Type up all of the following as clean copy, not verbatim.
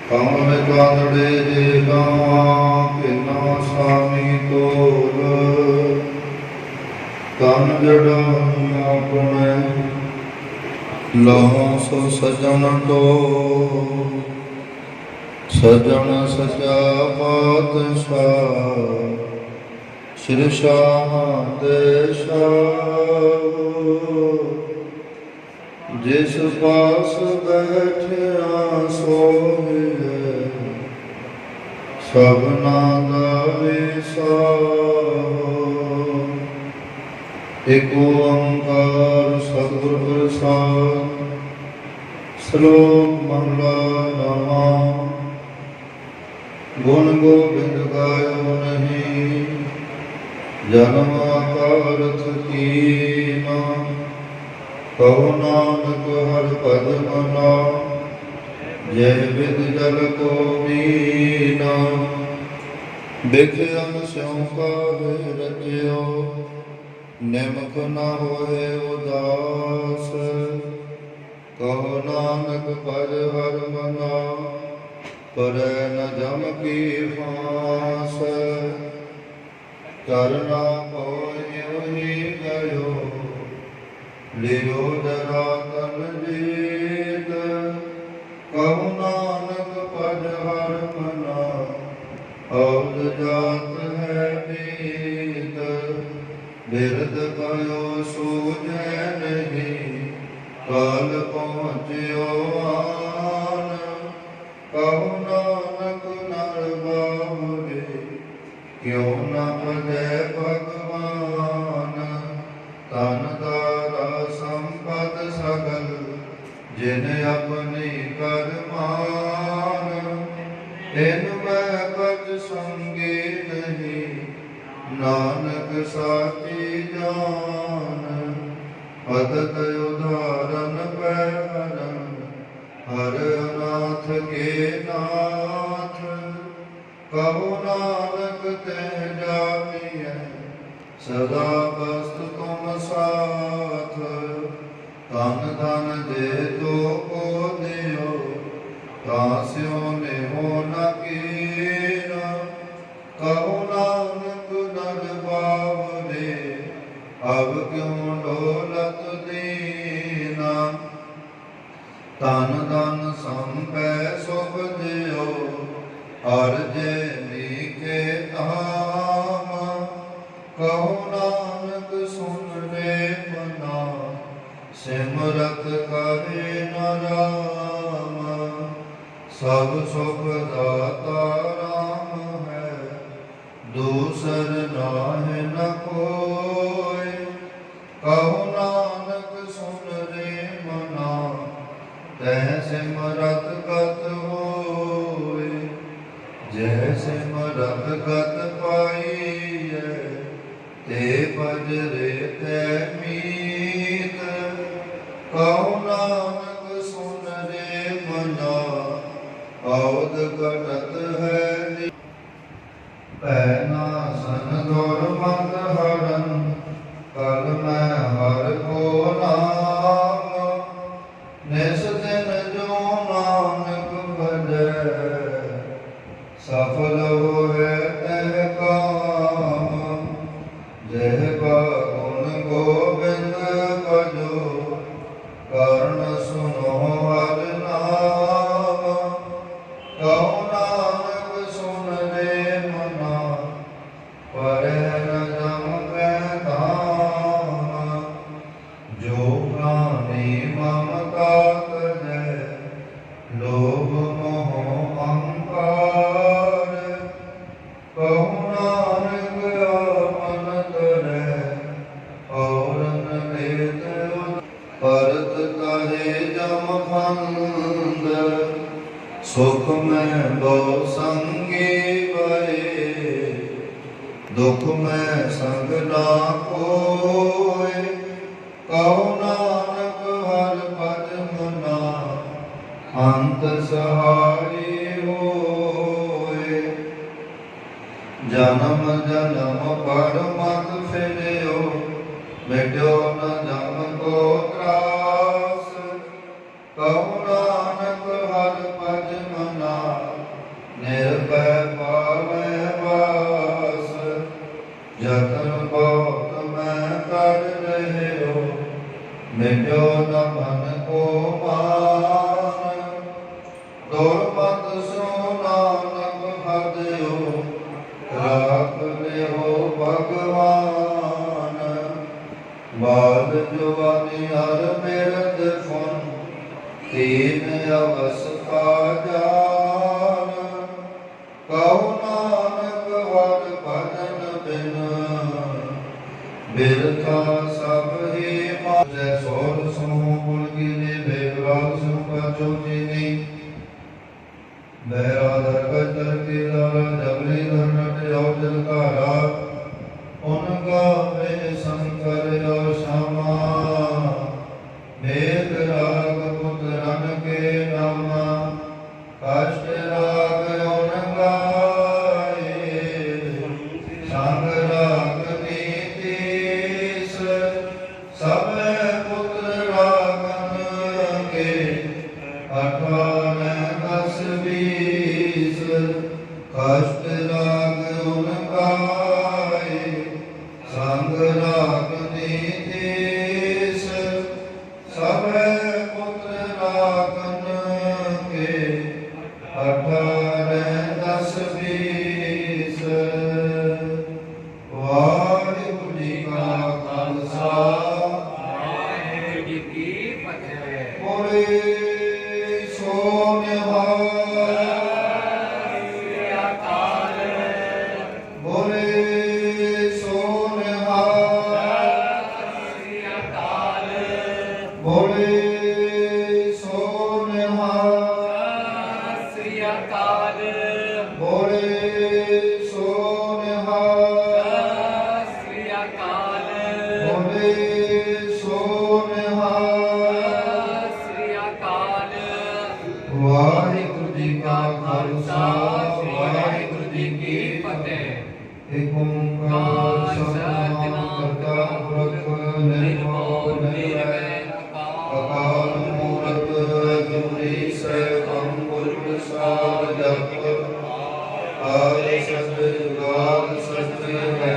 ਕਮਲ ਕਾਂਦੜੇ ਜੇ ਗਾਵਾਂ ਕਿਨਾ ਸਾਮੀ ਤੋਲ ਤਨ ਜੜਾਂ ਆਪਣੇ ਲਾਹਾਂ ਸੋ ਸਜਣ ਤੋ ਸਜਣ ਸਚਾ ਪਾਤਸ਼ਾਹ ਸ਼੍ਰੀ ਸ਼ਾਹ ਦੇ ਸ਼ਾਹ ਜਿਸ ਪਾਸ ਬੈਠਿਆ ਸੋਏ ਸਭਨਾ ਦਾ ਵਿਸਾਰ। ਏਕ ਓੰਕਾਰ ਸਤਿਗੁਰ ਪ੍ਰਸਾਦਿ। ਸ਼ਲੋਕ ਮਹਲਾ ਨੌਵਾਂ। ਗੁਣ ਗੋਬਿੰਦ ਗਾਇਓ ਨਹੀਂ ਜਨਮ ਅਕਾਰਥ ਕੀਨਾ। ਕਹੋ ਨਾਨਕ ਹਰਿ ਭਜ ਮਨਾ ਜੈ ਵਿਦ ਜਲ ਕੋ ਮੀਨਾ। ਦੇਖਿਆ ਸਿਉ ਕਾਹੇ ਰਚਿਓ ਨਿਮਕ ਨ ਹੋਏ ਉਦਾਸ। ਕਹੋ ਨਾਨਕ ਭਜ ਹਰਿ ਮਨਾ ਪਰੈ ਨ ਜਮ ਕੀ ਫਾਸ। ਕਰਨਾ ਹੋਇ ਉਹੀ ਗਇਓ ਲਿਓ ਜਰਾ ਤਨ ਜੀਤ। ਕਹੋ ਨਾਨਕ ਭਜ ਹਰਿ ਮਨਾ ਔਦ ਜਾਤ ਹੈ ਮੀਤ। ਬਿਰਧ ਕਯੋ ਸੂਝੈ ਨਹੀਂ ਕਾਲ ਪਹੁੰਚਿਓ ਆਨ। ਕਹੋ ਨਾਨਕ ਨਰ ਬਾਹੁਰੇ ਕਿਉ ਨ ਭਜੈ ਭਗਵਾਨ। ਤਨ ਤਾਰਾ ਸੰਪਦ ਸਗਲ ਜਿਨ ਆਪਣੀ ਕਰਮਾਨ। ਇਨ ਮੈਂ ਕਛ ਸੰਗੀ ਨਹੀਂ ਨਾਨਕ ਸਾਚੀ ਜਾਨ। ਪਦਤ ਉਦਾਰਨ ਪੈ ਹਰਨ ਹਰ ਅਨਾਥ ਕੇ ਨਾਥ। ਕਹੋ ਨਾਨਕ ਤੈ ਜਾਮੀਐ ਸਦਾ ਬਸਤ ਤੁਮ ਸਾਥ। ਧਨ ਧਨ ਦੇ ਤੋ ਕੋ ਦਿਓ ਤਾਂ ਸਿਉ ਨਿਹੋ ਨ ਕੀਨਾ। ਕਹੋ ਨਾਨਕ ਨਰ ਬਾਵਰੇ ਅਬ ਕਿਉ ਡੋਲਤ ਦੀਨਾ। ਧਨ ਧਨ ਸੰਪੈ ਸੁਖ ਦਿਓ ਅਰਜੇ ਨੀਕੇ ਧਾਮ। ਕਹੋ ਨਾਨਕ ਸੁਨ ਰੇ ਮਨਾ ਸਿਮਰਤ ਕਰੇ ਨ ਰਾਮ। ਸਭ ਸੁਖ ਦਾਤਾ ਰਾਮ ਹੈ ਦੂਸਰ ਨਾਹਿ ਨ ਕੋਇ। ਕਹੋ ਨਾਨਕ ਸੁਨ ਰੇ ਮਨਾ ਤੈ ਸਿਮਰਤ ਗਤ ਹੋਇ। ਜੈ ਸਿਮਰਤ ਗਤ ਪਾਈਐ ਤੇ ਭਜ ਰੇ ਤੈ ਮੀਤ। ਕਹੋ ਨਾਨਕ ਸੁਨ ਰੇ ਮਨਾ ਔਦ ਘਟਤ ਹੈ ਨੀ। ਭੈ ਨਾਸਨ ਦੁਰਮਤ ਹਰਨ ਕਲ ਮੈਂ ਹਰਿ ਕੋ ਨਾਮ। ਨਿਸ ਦਿਨ ਜੋ ਨਾਨਕ ਭਜੈ ਸਫਲ ਹੋਏ ਤੈ ਕਾਮ। ਜੈ ਗੁਣ ਗੋਬਿੰਦ ਭਜੋ ਕਰਨ ਸੁਨੋ ਹਰਿ ਨਾਮ। ਕਹੋ ਨਾਨਕ ਸੁਨ ਰੇ ਮਨਾ ਪਰੈ ਨ ਜਮ ਕੈ ਧਾਮ। ਜੋ ਪ੍ਰਾਨੀ ਮਮਤਾ ਤਜੈ ਲੋਭ ਮੋਹ ਅਹੰਕਾਰ। ਕਹੋ ਨਾਨਕ ਆਪਨ ਤਰੈ ਔਰ ਨ ਲੇਤ ਪਰ जम फंद सुख में बहु संगी भये दुख में संग ना कोय कहो नानक हर पद मना अंत सहाय होय जन्म जन्म पर मत फिरियो मिट्यो न जम को त्रास कहो नानक हर पद मना निर्भय पावै वास जतन बहुत मैं कर रहे हो मिट्यो न मन को मान दुर्मत सो नानक हदयो राख ले हो भगवान बाल जुवानी हर बिरद फुन तीन अवस्था जान कहो नानक हर भजन बिन बिरथा सब ही जय सोल समूह कुल की ने बेगराग सुख चोचीनी बैरा दरगज दर के दारा जबरी धर नट और जलकारा उनका वे शंकर और श्यामा मेघ राग पुत्रन के नामा कष्ट राग उन गाए संग राग नीतीश सब पुत्र रागन के 18 10 20 कष्ट राग उन गाए संग राग नीतीश सब पुत्र रागन के 18 10 20 वाहिगुरु जी का खालसा वाहिगुरु जी की फतेह। बोले सो निहाल श्री अकाल बोले सो निहाल श्री अकाल बोले सो निहाल श्री अकाल बोले सो निहाल श्री अकाल बोले सो निहाल श्री अकाल। वाहिगुरु जी का खालसा वाहिगुरु जी की फतेह। एक ओंकार सतनाम करता पुरख निर्भय निर्वैर अकाल मूरत अजूनी सैभं गुर प्रसाद जप आद सच जुगाद सच है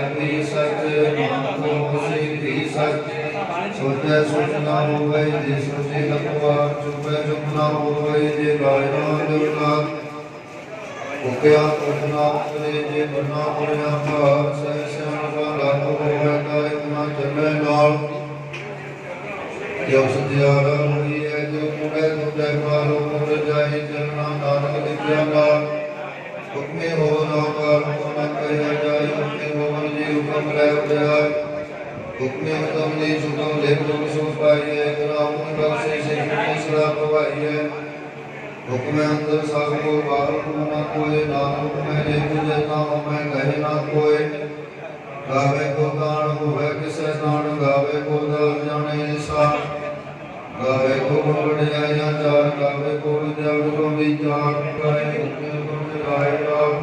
सच नाम सिद्धि सच सोचे सोच ना हो गई जे सोचे लखवा चुपे चुप ना हो गई जे गायना जुगला उकया तुझना उतरे जे बना पुरया पार सहस्यान का लाखो होवे का इतना चले नाल जब सत्यारा हुई है जो मुड़े तुझे कालो मुड़ जाए चलना नानक दिखया नाल हुक्मे हो ना काल को न कहे जाए हुक्मे हो मन जी हुक्म ले उड़ाए हुक्मे हुक्म जी सुकम ले लोग सो पाइए ग्राम बख्शे से सदा पवाइए हुक्म अंदर सब को बाहर को न कोई नाम हुक्म ले तुझे नाम मैं कहे ना कोई गावे को गान होवे किसे गान गावे को दाल जाने निशान गावे को बढ़िया चार गावे को जग को विचार करे हुक्म को चलाए राम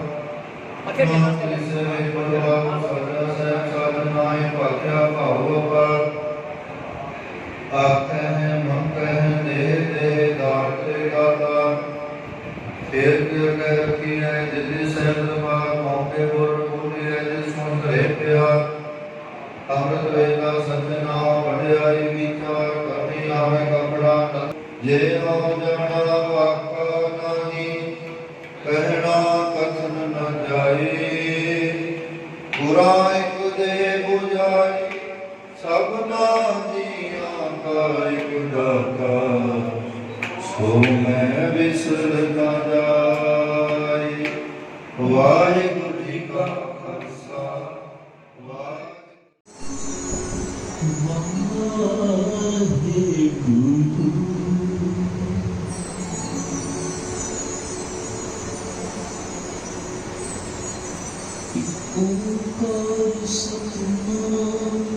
से परवाह सदा से साधनाएं पात्या भाव पर आते हैं मन कह दे दे दाते गाता फिर के रखी है दिल्ली से दरबार मौके पर पूरी है जिसमें करे प्यार अमृत वेला सजना बढ़ियाई विचार कभी आवे कपड़ा ये हो जाना वाका नहीं कहना कथन न जाए बुराई कुदे बुझाई सबना जिया का एक दाता सो मैं विसर न जाए वाहिगुरु जी का खालसा वाहिगुरु ओंकार सतनाम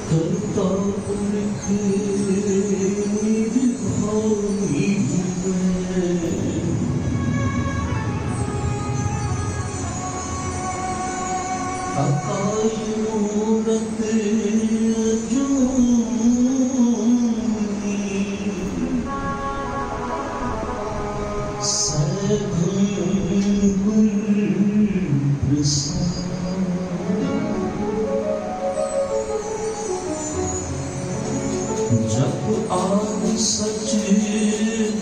करता पुरख निर्भय अकाल मूरत अजूनी सर्वं गुरुप्रसाद जप आद सच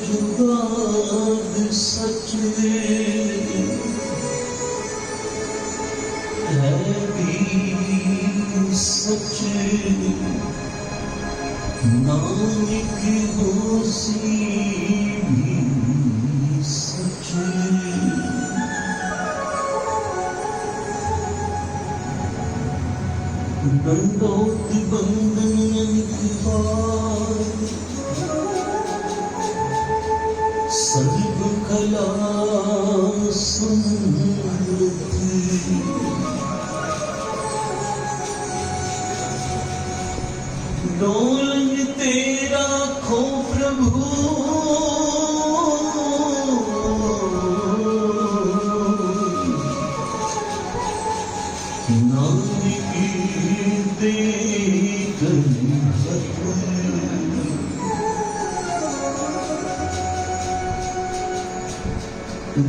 जुगाद सच है भी सच नानक होसी भी सच दंडोत बंदन निकबार सर्व कला समृद्धि डोलंग तेरा खो प्रभु नानक दे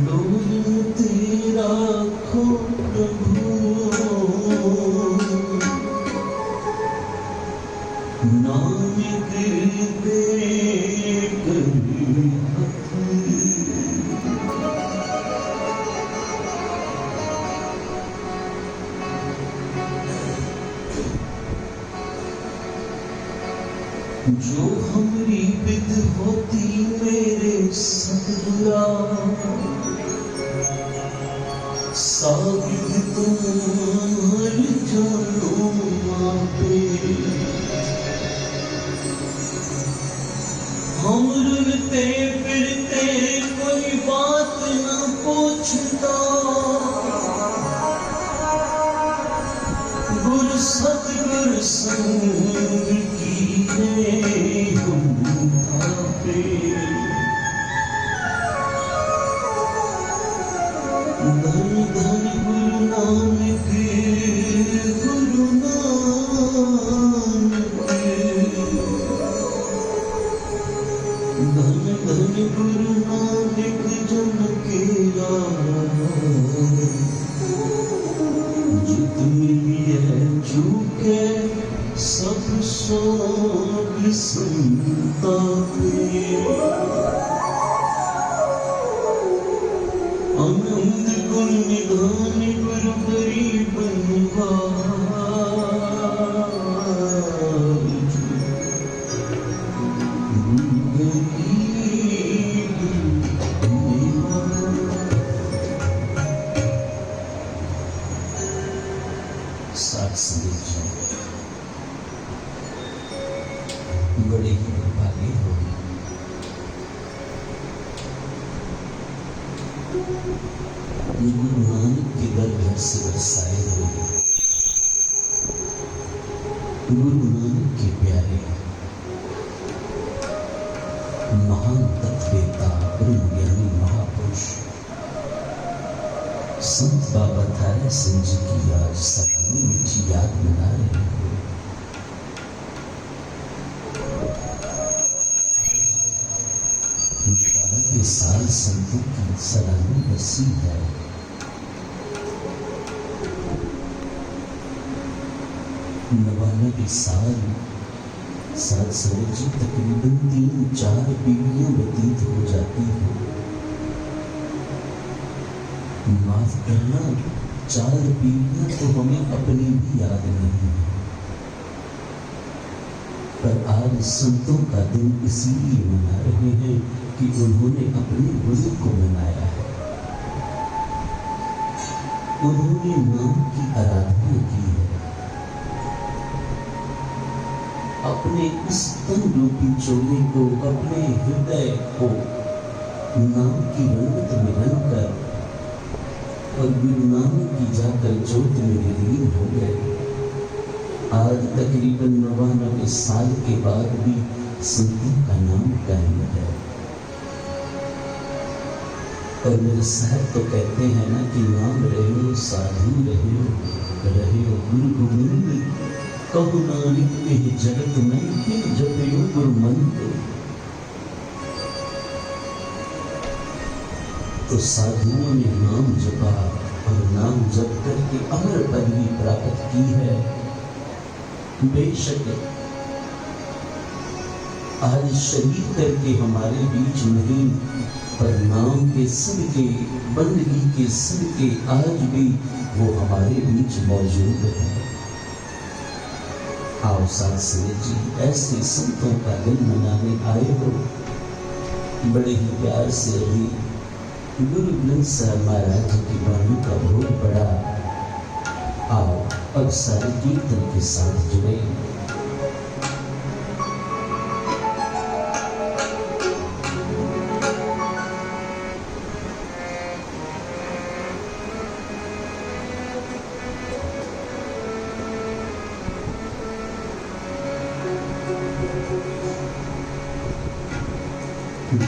डोलंग तेरा खो प्रभु नानक दे जो हमारी विद होती मेरे सतगुरा साबित तुम्हार जानो मापे हम रुलते फिरते कोई बात न पूछता गुरु सतगुरु संग की है हम आपे धन धन गुरु नानक गुरु नानक धन धन गुरु नानक जन के जित मिलिए चूके सब सोग संतापे आनंद गुण निधान गुरु गरीब निवाज गरीब निवाज साथ संदेश बड़े ही दुर्भाग्य हो गुरु नानक के दर घर से बरसाए हुए गुरु नानक के प्यारे महान तत्ववेता ब्रह्म ज्ञानी महापुरुष संत बाबा थारा सिंह जी की आज सलामी मीठी याद मना रहे हैं। के साल संतों की सलामी नसीब है। नवानवे साल सात सरोजी तकरीबन 3-4 पीढ़ियां व्यतीत हो जाती हैं। माफ करना 4 पीढ़ियां तो हमें अपनी भी याद नहीं, पर आज संतों का दिन इसीलिए मना रहे हैं कि उन्होंने अपने गुरु को मनाया है, उन्होंने नाम की आराधना की है, अपने इस तन रूपी चोले को, अपने हृदय को नाम की रंगत में रंग कर और गुरु नानक की जाकर ज्योत में विलीन हो गए। आज तकरीबन 99 साल के बाद भी संतों का नाम कायम है। और मेरे साहब तो कहते हैं ना कि नाम रहे साधु रहे गुरु गोविंद, कहु नानक के जगत में तिन जपयो गुरुमंद। तो साधुओं ने नाम जपा और नाम जप करके अमर पदवी प्राप्त की है। बेशक आज शरीर करके हमारे बीच नहीं, पर नाम के सबके, बंदगी के सबके आज भी वो हमारे बीच मौजूद है। आओ साथ जी, ऐसे संतों का दिन मनाने आए हो। बड़े ही प्यार से अभी गुरु ग्रंथ साहब महाराज जी की वाणी का भोग पड़ा। आओ अब सारे कीर्तन के साथ जुड़े।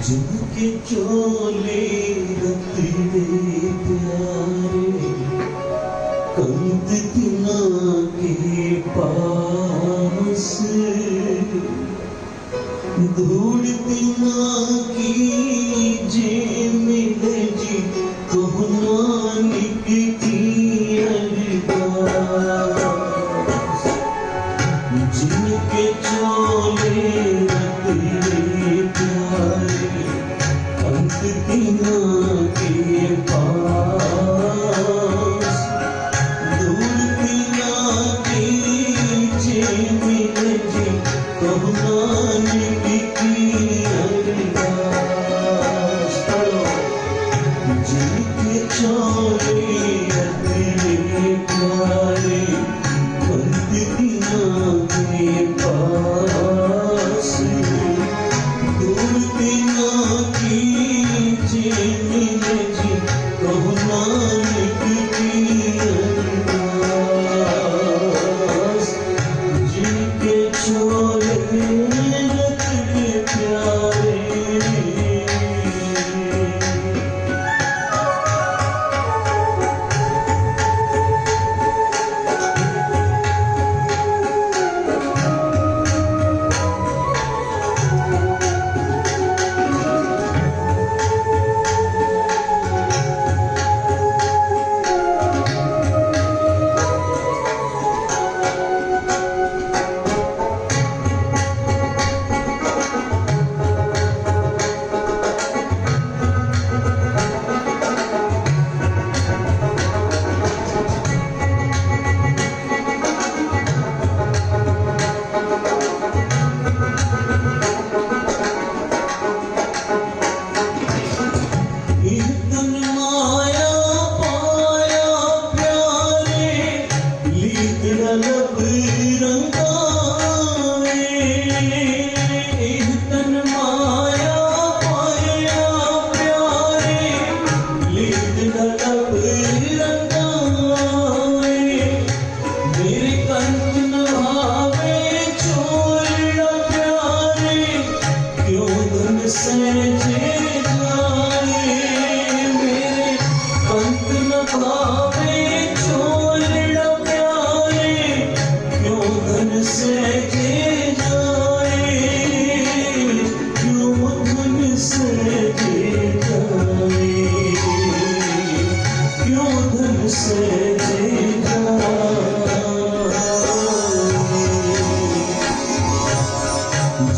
जिनके चोले रतने प्यारे, कंत तिना के पास, धूल तिना की जे मिले जी, कहु नानक की अरदास। जिनके चोले रतने प्यारे, कंत तिना के पास, धूल तिना की जे मिले जी, कहु नानक की अरदास। जिनके चोले रतने प्यारे, कंत तिना के पास, धूल तिना की जे मिले जी, कहु नानक की अरदास। जिनके चोले रतने प्यारे,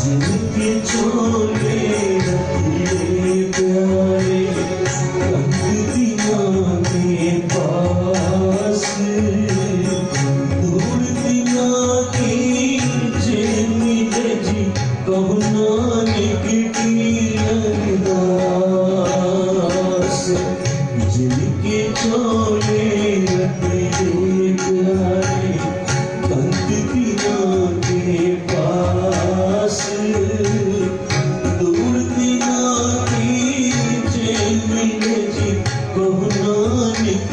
जिनके चोले रतने प्यारे, कंत तिना के पास, धूल तिना की जे मिले जी, कहु नानक की अरदास। जिनके चोले रतने प्यारे, कंत तिना के पास, धूल तिना की जे मिले जी, कहु नानक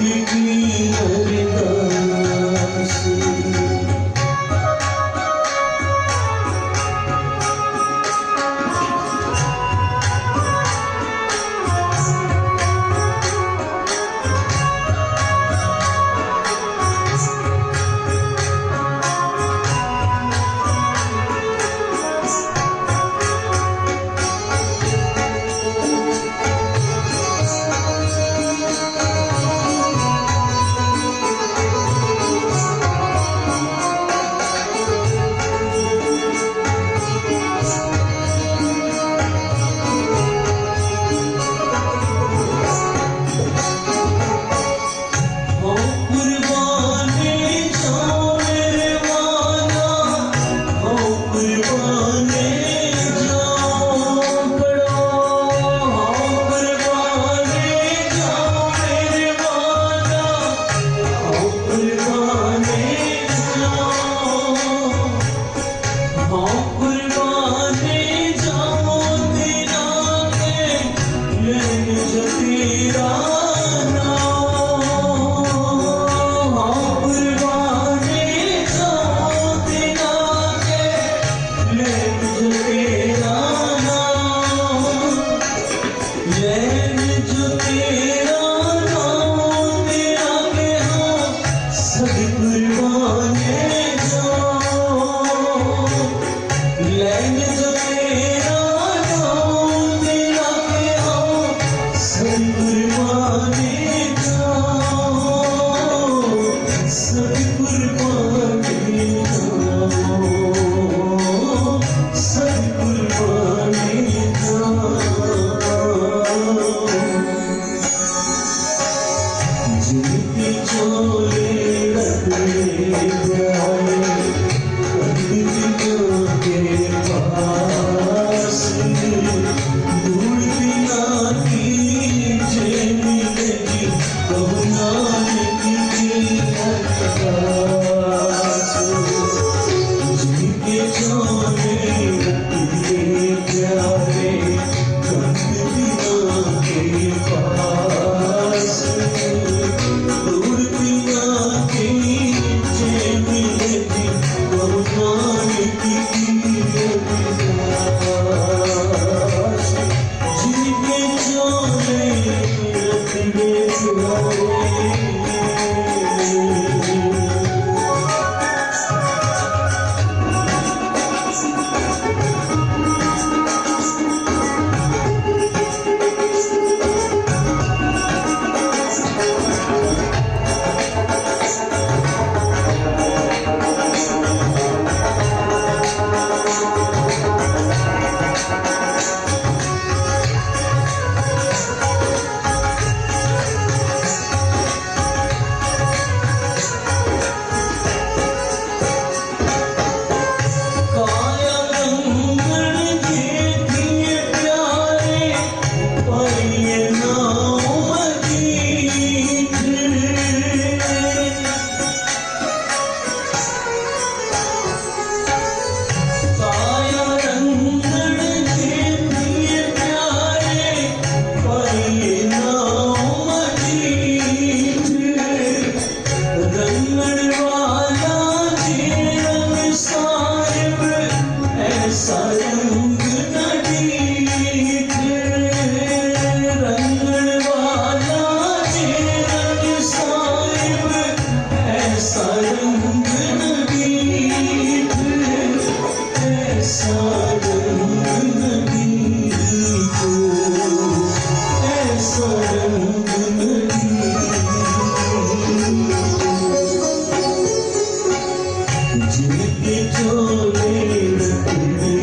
चोले रखने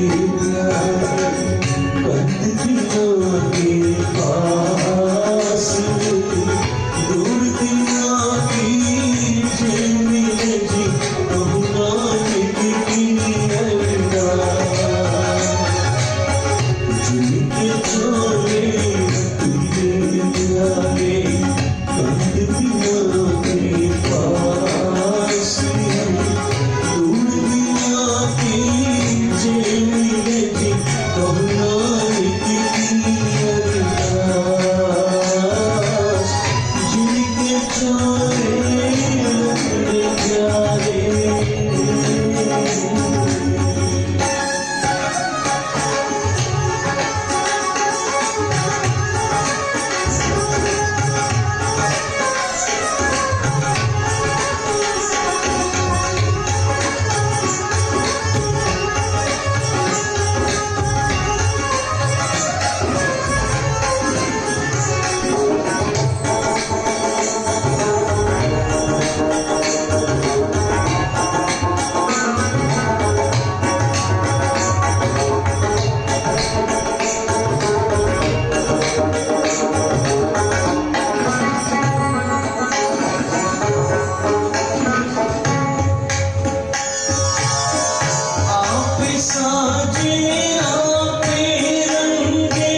कंदियों के पास दूर दिया की मिले जी बहुना की जिनके चोले आगे कंदियों के पास दूर दिया की मिले जी बहुना जिनके चोले प्यारे साजे आपे रंगे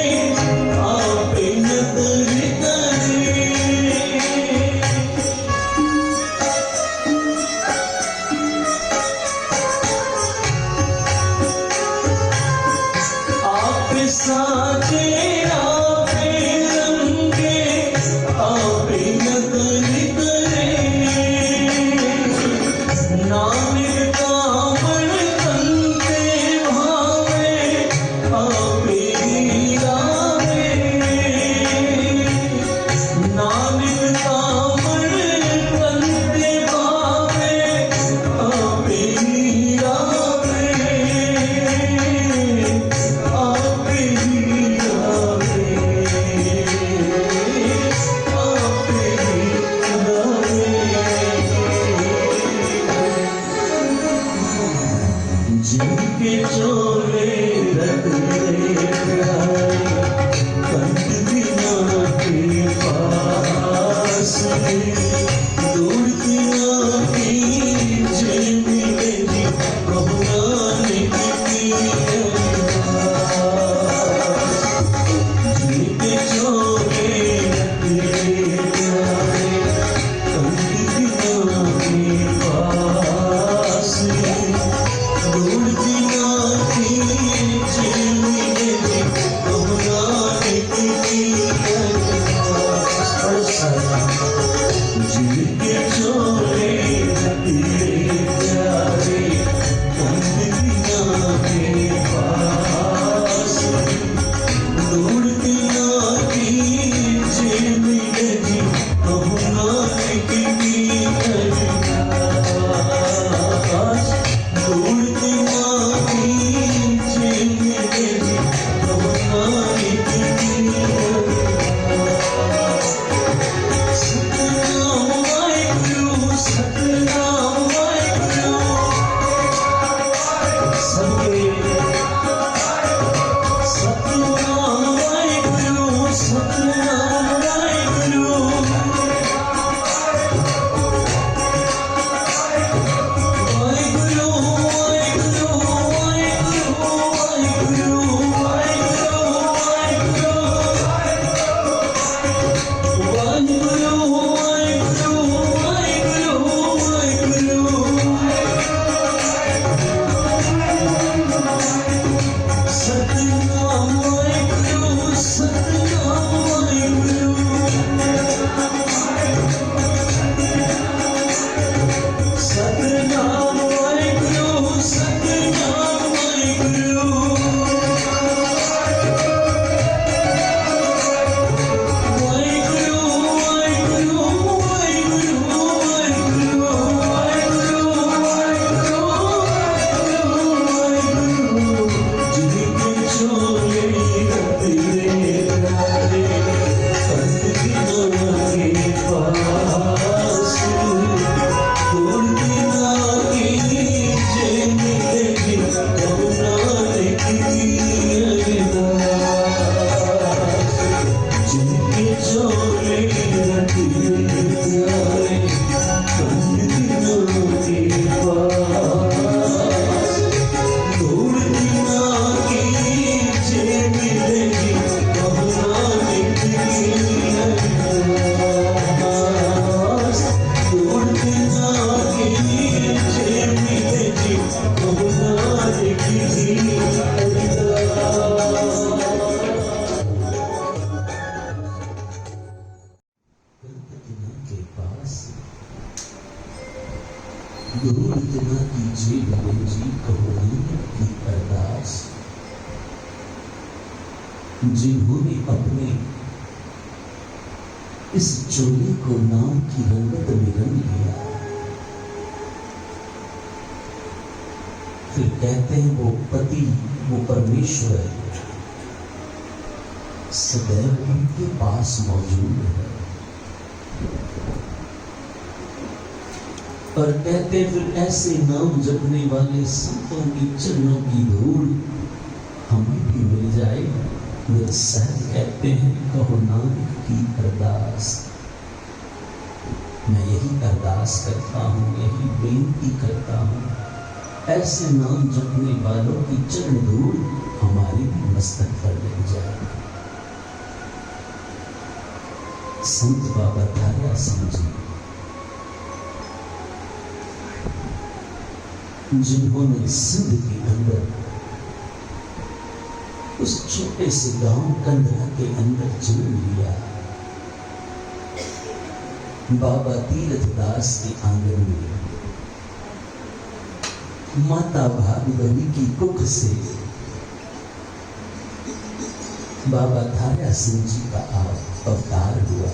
आपे नदर करे आप साजे आपे रंगे आपे नदर करे नानक कामण जिनके चोले रखने कंदियों के पास दूर दिया की मिले जी बहुराने की जिनके चोले रखने कंदियों के पास दूर दिया की मिले जी जी कहो नानक की अरदास। जिन्होंने अपने इस चोली को नाम की रंगत में रंग लिया, फिर कहते हैं वो पति, वो परमेश्वर सदैव उनके पास मौजूद है। और कहते फिर ऐसे नाम जपने वाले संतों की चरणों की धूल हमें भी मिल जाए। मेरे साथ कहते हैं कहो नानक की अरदास। मैं यही अरदास करता हूँ, यही बेनती करता हूँ, ऐसे नाम जपने वालों की चरण धूल हमारे भी मस्तक पर लग जाए। संत बाबा तारा सिंह जी, जिन्होंने सिंध के अंदर उस छोटे से गांव कंदरा के अंदर जन्म लिया, बाबा तीर्थदास के आंगन में माता भागवती की कुख से बाबा तारा सिंह जी का अवतार हुआ।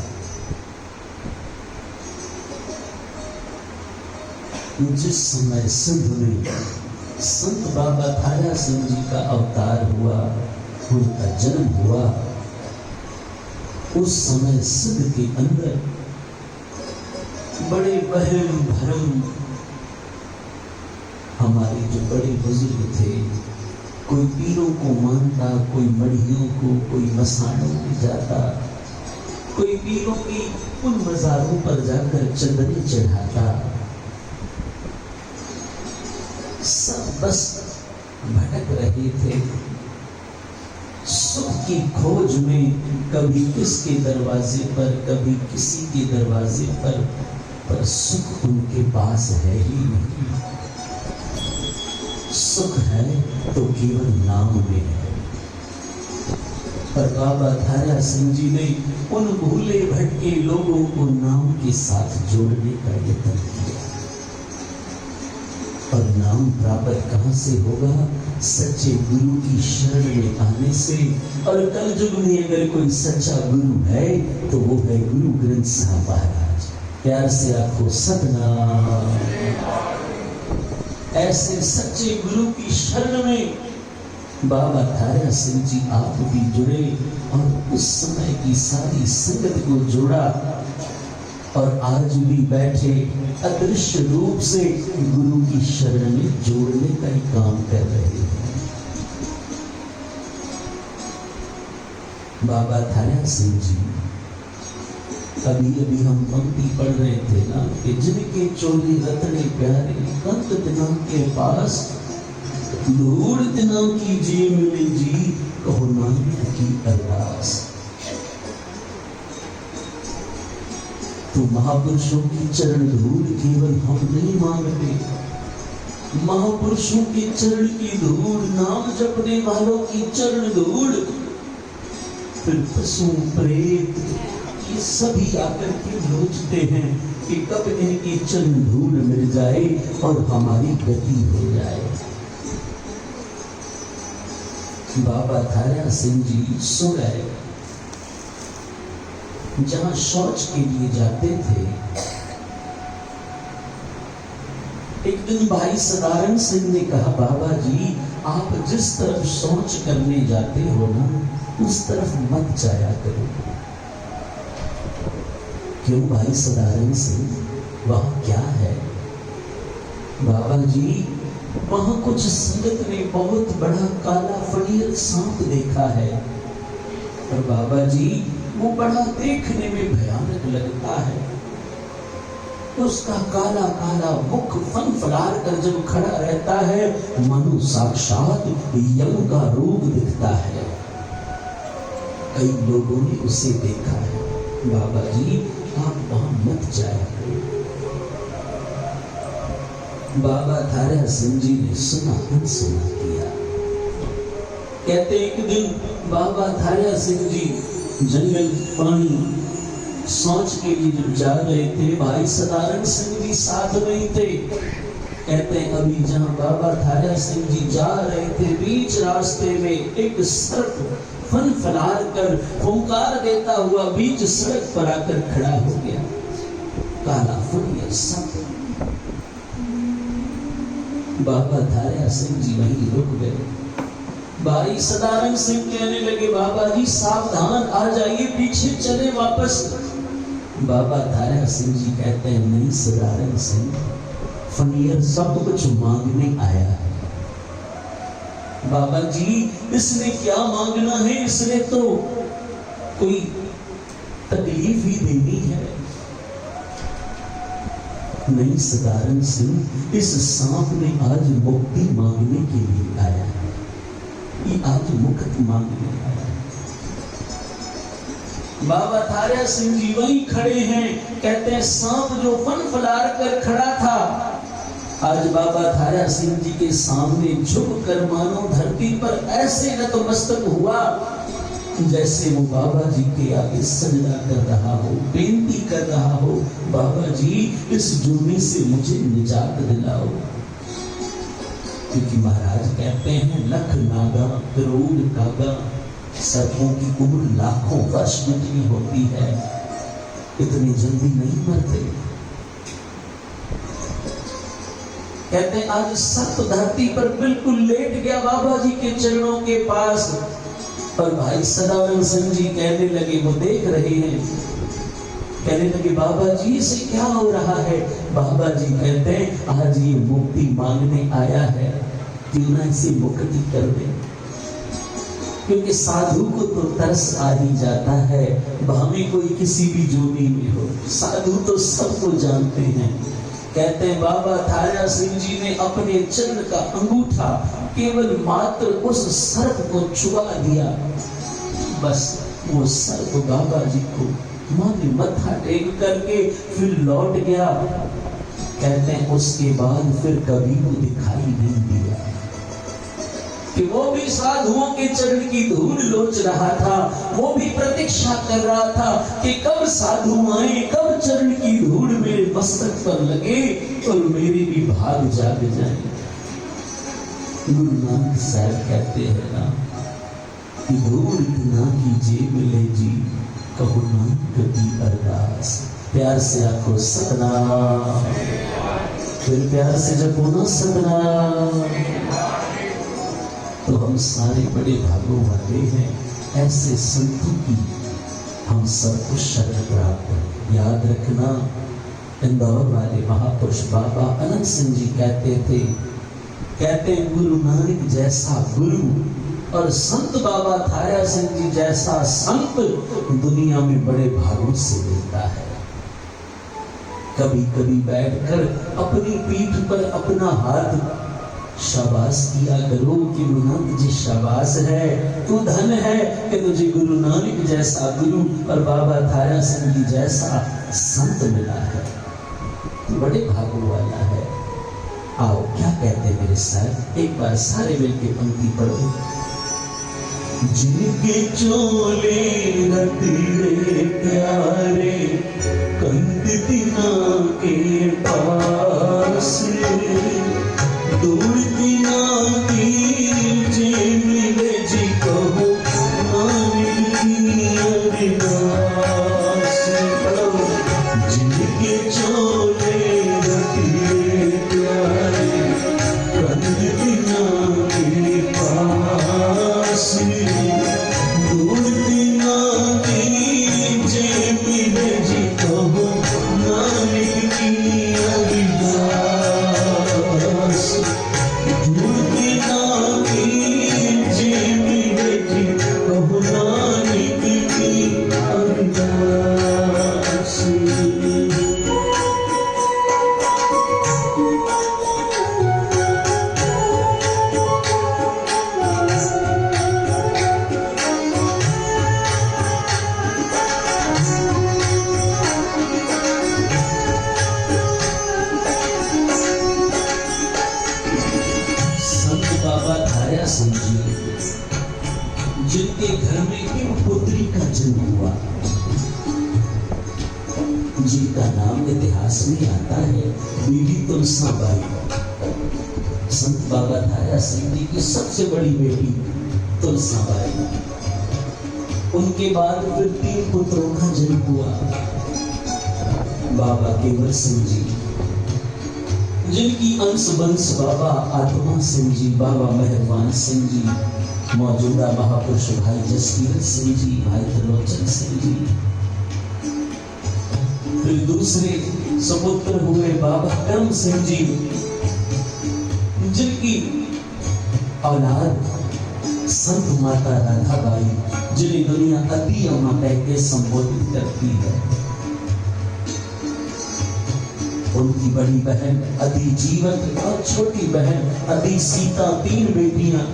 जिस समय सिंध में संत बाबा तारा सिंह जी का अवतार हुआ, उनका जन्म हुआ, उस समय सिंध के अंदर बड़े बहम भरम हमारे जो बड़े बुजुर्ग थे, कोई पीरों को मानता, कोई मढ़ियों को, कोई मसानों में जाता, कोई पीरों की उन मज़ारों पर जाकर चंदने चढ़ाता। सब बस भटक रहे थे सुख की खोज में, कभी किसके दरवाजे पर, कभी किसी के दरवाजे पर सुख उनके पास है ही नहीं। सुख है तो केवल नाम में है। पर बाबा तारा सिंह जी ने उन भूले भटके लोगों को नाम के साथ जोड़ने का यत्न किया। और नाम प्राप्त कहां से होगा? सच्चे गुरु की शरण में आने से। और कल युग में अगर कोई सच्चा गुरु है तो वो है गुरु ग्रंथ साहब महाराज। प्यार से आखो सतनाम। ऐसे सच्चे गुरु की शरण में बाबा तारा सिंह जी आप भी जुड़े और उस समय की सारी संगत को जोड़ा, और आज भी बैठे अदृश्य रूप से गुरु की शरण में जोड़ने का ही काम कर रहे हैं। बाबा तारा सिंह जी, अभी हम पंक्ति पढ़ रहे थे ना कि जिनके चोली रत्ने प्यारे, कंत दिना के पास धूड़ दिना की जी मिले जी, कहो नानक की अरदास। तो महापुरुषों की चरण धूल केवल हम नहीं मांगते, महापुरुषों के चरण की धूल, नाम जपने वालों की चरण धूल, फिर पशु प्रेत ये सभी आकर के लोचते हैं कि कब इनकी चरण धूल मिल जाए और हमारी गति हो जाए। बाबा तारा सिंह जी सो गए। जहां शौच के लिए जाते थे, एक दिन भाई सदानंद सिंह ने कहा, बाबा जी आप जिस तरफ शौच करने जाते हो ना, उस तरफ मत जाया करो। क्यों भाई सदानंद सिंह, वहां क्या है? बाबा जी वहां कुछ संगत ने बहुत बड़ा काला फणीर सांप देखा है। और बाबा जी वो बड़ा देखने में भयानक लगता है। उसका काला काला मुख फनफनार कर जब खड़ा रहता है, मानो साक्षात यम का रूप दिखता है। कई लोगों ने उसे देखा है। बाबा जी आप वहां मत जाया। बाबा तारा सिंह जी ने सुना अनसुना किया। कहते एक दिन बाबा तारा सिंह जी जंगल पानी शौच के लिए जब जा रहे थे, भाई सदानंद सिंह भी साथ में थे। कहते हैं अभी जहां बाबा थारा सिंह जी जा रहे थे, बीच रास्ते में एक सर्प फन फलार कर फुंकार देता हुआ बीच सड़क पर आकर खड़ा हो गया। काला फुलिया सर्प। बाबा थारा सिंह जी वहीं रुक गए। भाई सदानंद सिंह कहने लगे, बाबा जी सावधान, आ जाइए, पीछे चले वापस। बाबा थारा सिंह जी कहते हैं, नहीं सदानंद सिंह, फनीर सब कुछ मांगने आया है। बाबा जी इसने क्या मांगना है, इसने तो कोई तकलीफ ही देनी है। नहीं सदानंद सिंह, इस सांप ने आज मुक्ति मांगने के लिए आया है, ये आज मुक्ति मांगने आया है। बाबा थारा सिंह जी वहीं खड़े हैं। कहते हैं सांप जो फन फलार कर खड़ा था, आज बाबा थारा सिंह जी के सामने झुक कर मानो धरती पर ऐसे नतमस्तक हुआ जैसे वो बाबा जी के आगे सजदा कर रहा हो, बेनती कर रहा हो, बाबा जी इस जुर्मी से मुझे निजात दिलाओ। क्योंकि महाराज कहते हैं, लख नागा करोड़ कागा, सर्पों की उम्र लाखों वर्ष जितनी होती है, इतनी जल्दी नहीं मरते। कहते हैं आज सर्प धरती पर बिल्कुल लेट गया बाबा जी के चरणों के पास। और भाई सदानंद सिंह जी कहने लगे, वो देख रहे हैं, कहने लगे, बाबा जी इसे क्या हो रहा है। बाबा जी कहते हैं, आज ये मुक्ति मांगने आया है, क्यों ना इसे मुक्ति कर दे। क्योंकि साधु को तो तरस आ ही जाता है, भावे कोई किसी भी जोनी में हो, साधु तो सबको जानते हैं। कहते हैं बाबा थारा सिंह जी ने अपने चरण का अंगूठा केवल मात्र उस सर्प को छुआ दिया, बस वो सर्प बाबा जी को माने मत्था टेक करके फिर लौट गया। कहते हैं उसके बाद फिर कभी वो दिखाई नहीं दिया। कि वो भी साधुओं के चरण की धूल लोच रहा था, वो भी प्रतीक्षा कर रहा था कि कब साधु आए, कब चरण की धूल मेरे मस्तक पर लगे और मेरे भी भाग जाग जाए। गुरु नानक साहब कहते हैं ना कि धूल इतना कीजिए मिले जी, कहो नानक की अरदास। प्यार से आखो सतनाम, फिर प्यार से जपो ना सतनाम। तो हम सारे बड़े भागों वाले हैं, ऐसे संतों की हम सबको शरण प्राप्त है। याद रखना, इंदौर वाले महापुरुष बाबा अनंत सिंह जी कहते थे, कहते हैं गुरु नानक जैसा गुरु और संत बाबा थारा सिंह जी जैसा संत दुनिया में बड़े भागों से मिलता है। कभी कभी बैठकर अपनी पीठ पर अपना हाथ शाबाश किया करो कि गुरु नानक जी शाबाश है, तू धन है कि तुझे गुरु नानक जैसा गुरु और बाबा थारा सिंह जी जैसा संत मिला है, तू बड़े भागों वाला है। आओ क्या कहते मेरे साथ, एक बार सारे मिलके पंक्ति पढ़ो। जिनके चोले रतीरे प्यारे कंद दिना के पास, दूर दिना कीजे मिले जी, कहो नानक की अरदास। जिनके चोले रतीरे प्यारे कंद दिना के पास, दूर दिना कीजे मिले जी, कहो नानक की अरदास। जिनके घर में एक पुत्री का जन्म हुआ, जिनका नाम इतिहास में आता है बीबी तुलसा बाई। संत बाबा धारा सिंह जी की सबसे बड़ी बेटी तुलसाबाई। उनके बाद फिर 3 पुत्रों का जन्म हुआ। बाबा केवल सिंह जी, जिनकी अंश वंश बाबा आत्मा सिंह जी, बाबा मेहरबान सिंह जी, मौजूदा महापुरुष भाई जसवीर सिंह जी, भाई त्रिलोचन सिंह जी। फिर दूसरे सुपुत्र हुए बाबा करम सिंह जी, जिनकी औलाद संत माता राधाबाई, जिन्हें दुनिया अति अम्मा कह के संबोधित करती है। उनकी बड़ी बहन अति जीवन और छोटी बहन अति सीता, 3 बेटियां।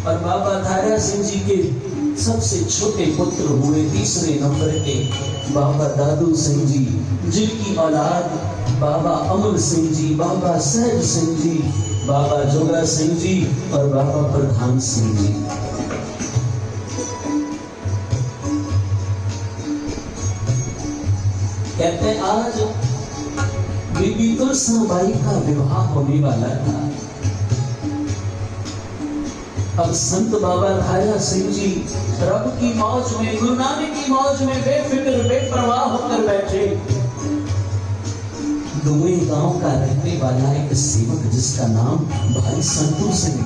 और बाबा धारा सिंह जी के सबसे छोटे पुत्र हुए तीसरे नंबर के बाबा दादू सिंह जी, जिनकी औलाद बाबा अमर सिंह जी, बाबा सहज सिंह जी, बाबा जोगा सिंह जी और बाबा प्रधान सिंह जी। कहते हैं आज बीबी तुलसाबाई का विवाह होने वाला था। अब संत बाबा धारा सिंह जी रब की मौज में, गुरु नानक की मौज में बेफिक्र बेपरवाह होकर बैठे। दुए गांव का रहने वाला एक सेवक जिसका नाम भाई संतू सिंह,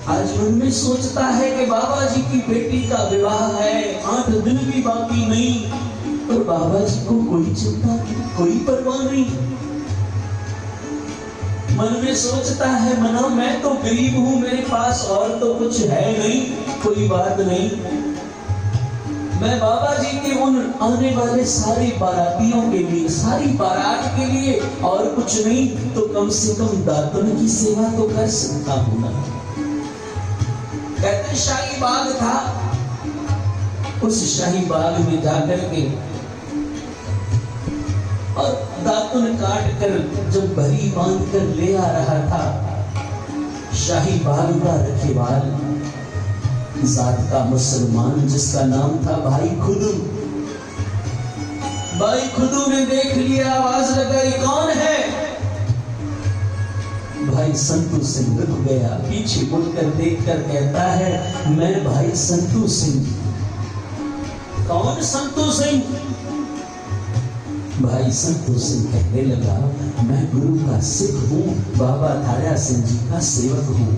आज मन में सोचता है कि बाबा जी की बेटी का विवाह है, 8 दिन भी बाकी नहीं, और बाबा जी को कोई चिंता नहीं, कोई परवाह नहीं। मन में सोचता है मना मैं तो गरीब हूं, मेरे पास और तो कुछ है नहीं, कोई बात नहीं, मैं बाबा जी के उन आने वाले सारे बारातियों के लिए, सारी बारात के लिए और कुछ नहीं तो कम से कम दातन की सेवा तो कर सकता हूं ना। कहते शाही बाग था, उस शाही बाग में जाकर के और दातुन काट कर जब भरी बांध कर ले आ रहा था, शाही बाग का रखवाल जात का मुसलमान जिसका नाम था भाई खुदू, भाई खुदू ने देख लिया, आवाज लगाई कौन है? भाई संतू सिंह रुक गया, पीछे मुड़कर देखकर कहता है मैं भाई संतू सिंह। कौन संतू सिंह? भाई संतू सिंह कहने लगा मैं गुरु का सिख हूं, बाबा धारा सिंह जी का सेवक हूं।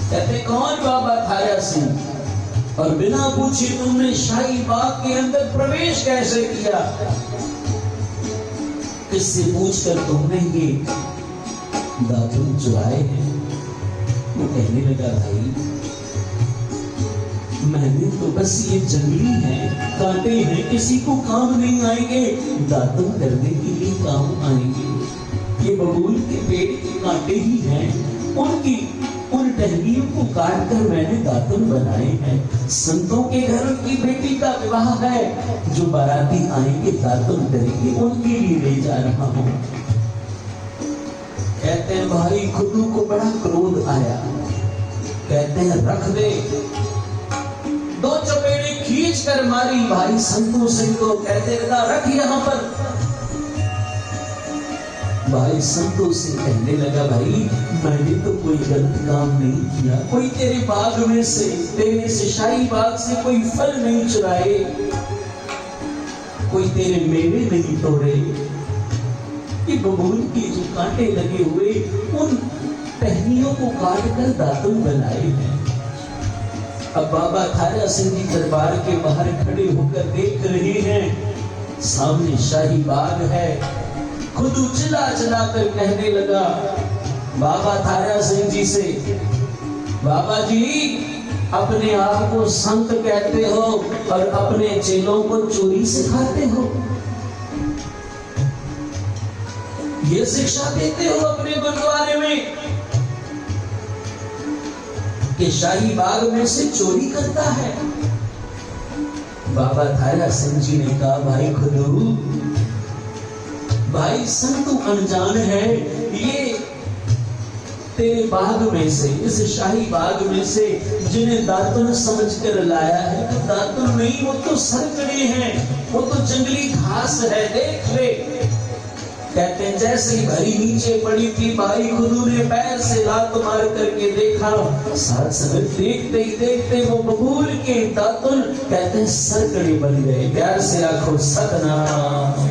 कहते कौन बाबा धारा सिंह? और बिना पूछे तुमने शाही बाग के अंदर प्रवेश कैसे किया? किससे पूछकर तुमने ये दातुन चुराए हैं? वो कहने लगा भाई मैंने तो बस ये जंगली हैं, कांटे हैं, किसी को काम नहीं आएंगे, दातुन करने के लिए काम आएंगे। ये बबूल के पेड़ के कांटे ही हैं, उनकी उन टहनियों को काट कर मैंने दातुन बनाए हैं। संतों के घर की बेटी का विवाह है, जो बाराती आएंगे दातुन करेंगे, उनके लिए ले जा रहा हूं। कहते हैं भाई खुदू को बड़ा क्रोध आया, कहते हैं रख दे। 2 चपेटे खींच कर मारी भाई संतू सिंह को, कहते लगा रख यहां पर। भाई संतू सिंह कहने लगा भाई मैंने तो कोई गलत काम नहीं किया, कोई तेरे बाग में से, तेरे से शाही बाग से कोई फल नहीं चुराए, कोई तेरे मेवे नहीं तोड़े, कि बबूल के जो कांटे लगे हुए उन टहनियों को काट कर दातुन बनाए हैं। अब बाबा धारा सिंह जी दरबार के बाहर खड़े होकर देख रहे हैं, सामने शाही बाग है। खुद चिल्ला चिल्ला कर कहने लगा बाबा धारा सिंह जी से, बाबा जी अपने आप को संत कहते हो और अपने चेलों को चोरी सिखाते हो, ये शिक्षा देते हो अपने गुरुद्वारे में कि शाही बाग में से चोरी करता है। बाबा धारा सिंह जी ने कहा भाई खुदू, भाई संतू अनजान है, ये तेरे बाग में से, इस शाही बाग में से जिन्हें दातुन समझ कर लाया है, तो दातुन नहीं, वो तो सरकड़े हैं, वो तो जंगली घास है, देख ले। कहते हैं जैसे ही भरी नीचे पड़ी थी, भाई खुदू ने पैर से लात मार करके देखा। साथ समय देखते ही देखते वो बबूल के दातुन कहते हैं सरकड़े बन गए। प्यार से आंखों सतनाम।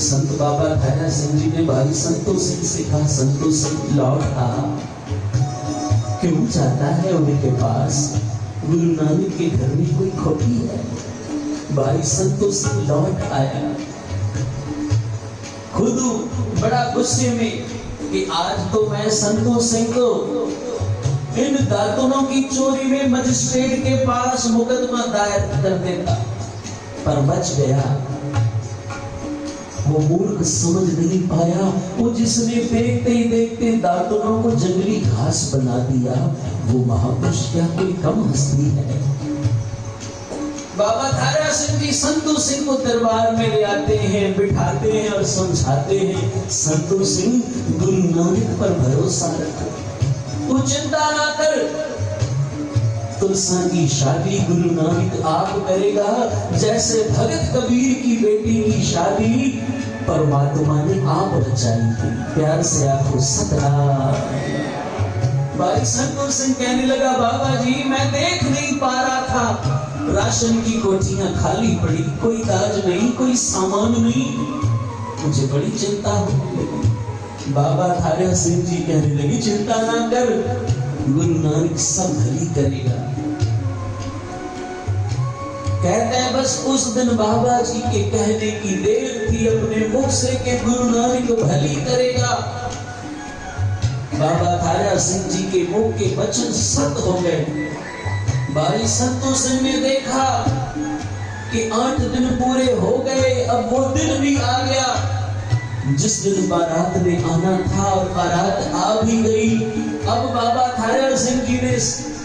संत बाबा धारा सिंह जी ने भाई संतों सिंह से कहा, संतों सिंह लौट आ, क्यों जाता है उनके पास? गुरु नानक के घर में कोई खोटी है? भाई संतों सिंह लौट आया, खुद बड़ा गुस्से में कि आज तो मैं संतों सिंह को इन दातुनों की चोरी में मजिस्ट्रेट के पास मुकदमा दायर कर देता, पर बच गया। वो मूर्ख समझ नहीं पाया, वो जिसने देखते ही देखते दातुनों को जंगली घास बना दिया, वो महापुरुष क्या कोई कम हस्ती है? बाबा धारा सिंह जी संतों सिंह को दरबार में ले आते हैं, बिठाते हैं और समझाते हैं, संतों सिंह गुरु नानक पर भरोसा रखो, तू चिंता ना कर, तुलसा की शादी गुरु नानक आप करेगा, जैसे भगत कबीर की बेटी की शादी परमात्मा ने आप रचाई थी। प्यार से आंखों सतनाम। भाई संतों सिंह कहने लगा, बाबा जी मैं देख नहीं पा रहा था, राशन की कोठियां खाली पड़ी, कोई ताज नहीं, कोई सामान नहीं, मुझे बड़ी चिंता हो। बाबा धारा सिंह जी कहने लगे, चिंता ना कर, गुरु नानक सब भली करेगा। कहते हैं बस उस दिन बाबा जी के कहने की देर थी अपने मुख से कि गुरु नानक भली करेगा। बाबा धारा सिंह जी के मुख के वचन सत्य हो गए। भाई संतों सिंह ने देखा कि 8 दिन पूरे हो गए, अब वो दिन भी आ गया जिस दिन बारात ने आना था, और बारात आ भी गई। अब बाबा धारा सिंह जी ने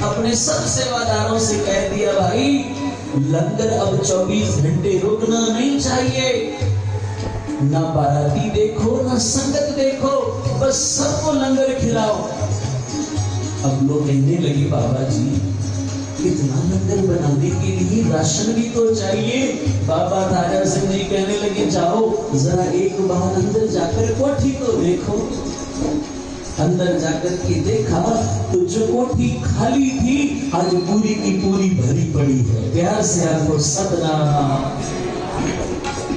अपने सब सेवादारों से कह दिया, भाई लंगर अब 24 घंटे रुकना नहीं चाहिए, ना बाराती देखो ना संगत देखो, बस सबको लंगर खिलाओ। अब लोग कहने लगे, बाबा जी इतना लंगर बनाने के लिए राशन भी तो चाहिए। बाबा धारा सिंह जी कहने लगे, जाओ जरा एक बार अंदर जाकर कोठी तो देखो। अंदर जाकर के देखा तो जो कोठी खाली थी आज पूरी की पूरी भरी पड़ी है। प्यार से आपको सतनाम।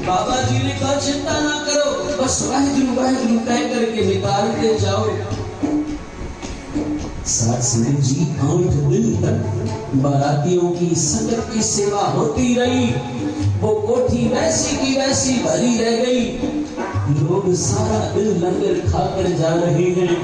बाबा जी ने कहा, चिंता ना करो, बस वाहिगुरु कह करके निकालते जाओ। साथ में जी 8 दिन तक बारातियों की संगत की सेवा होती रही। वो कोठी वैसी की वैसी भरी रह गई। लोग सारा दिन लंगर खाकर जा रहे हैं,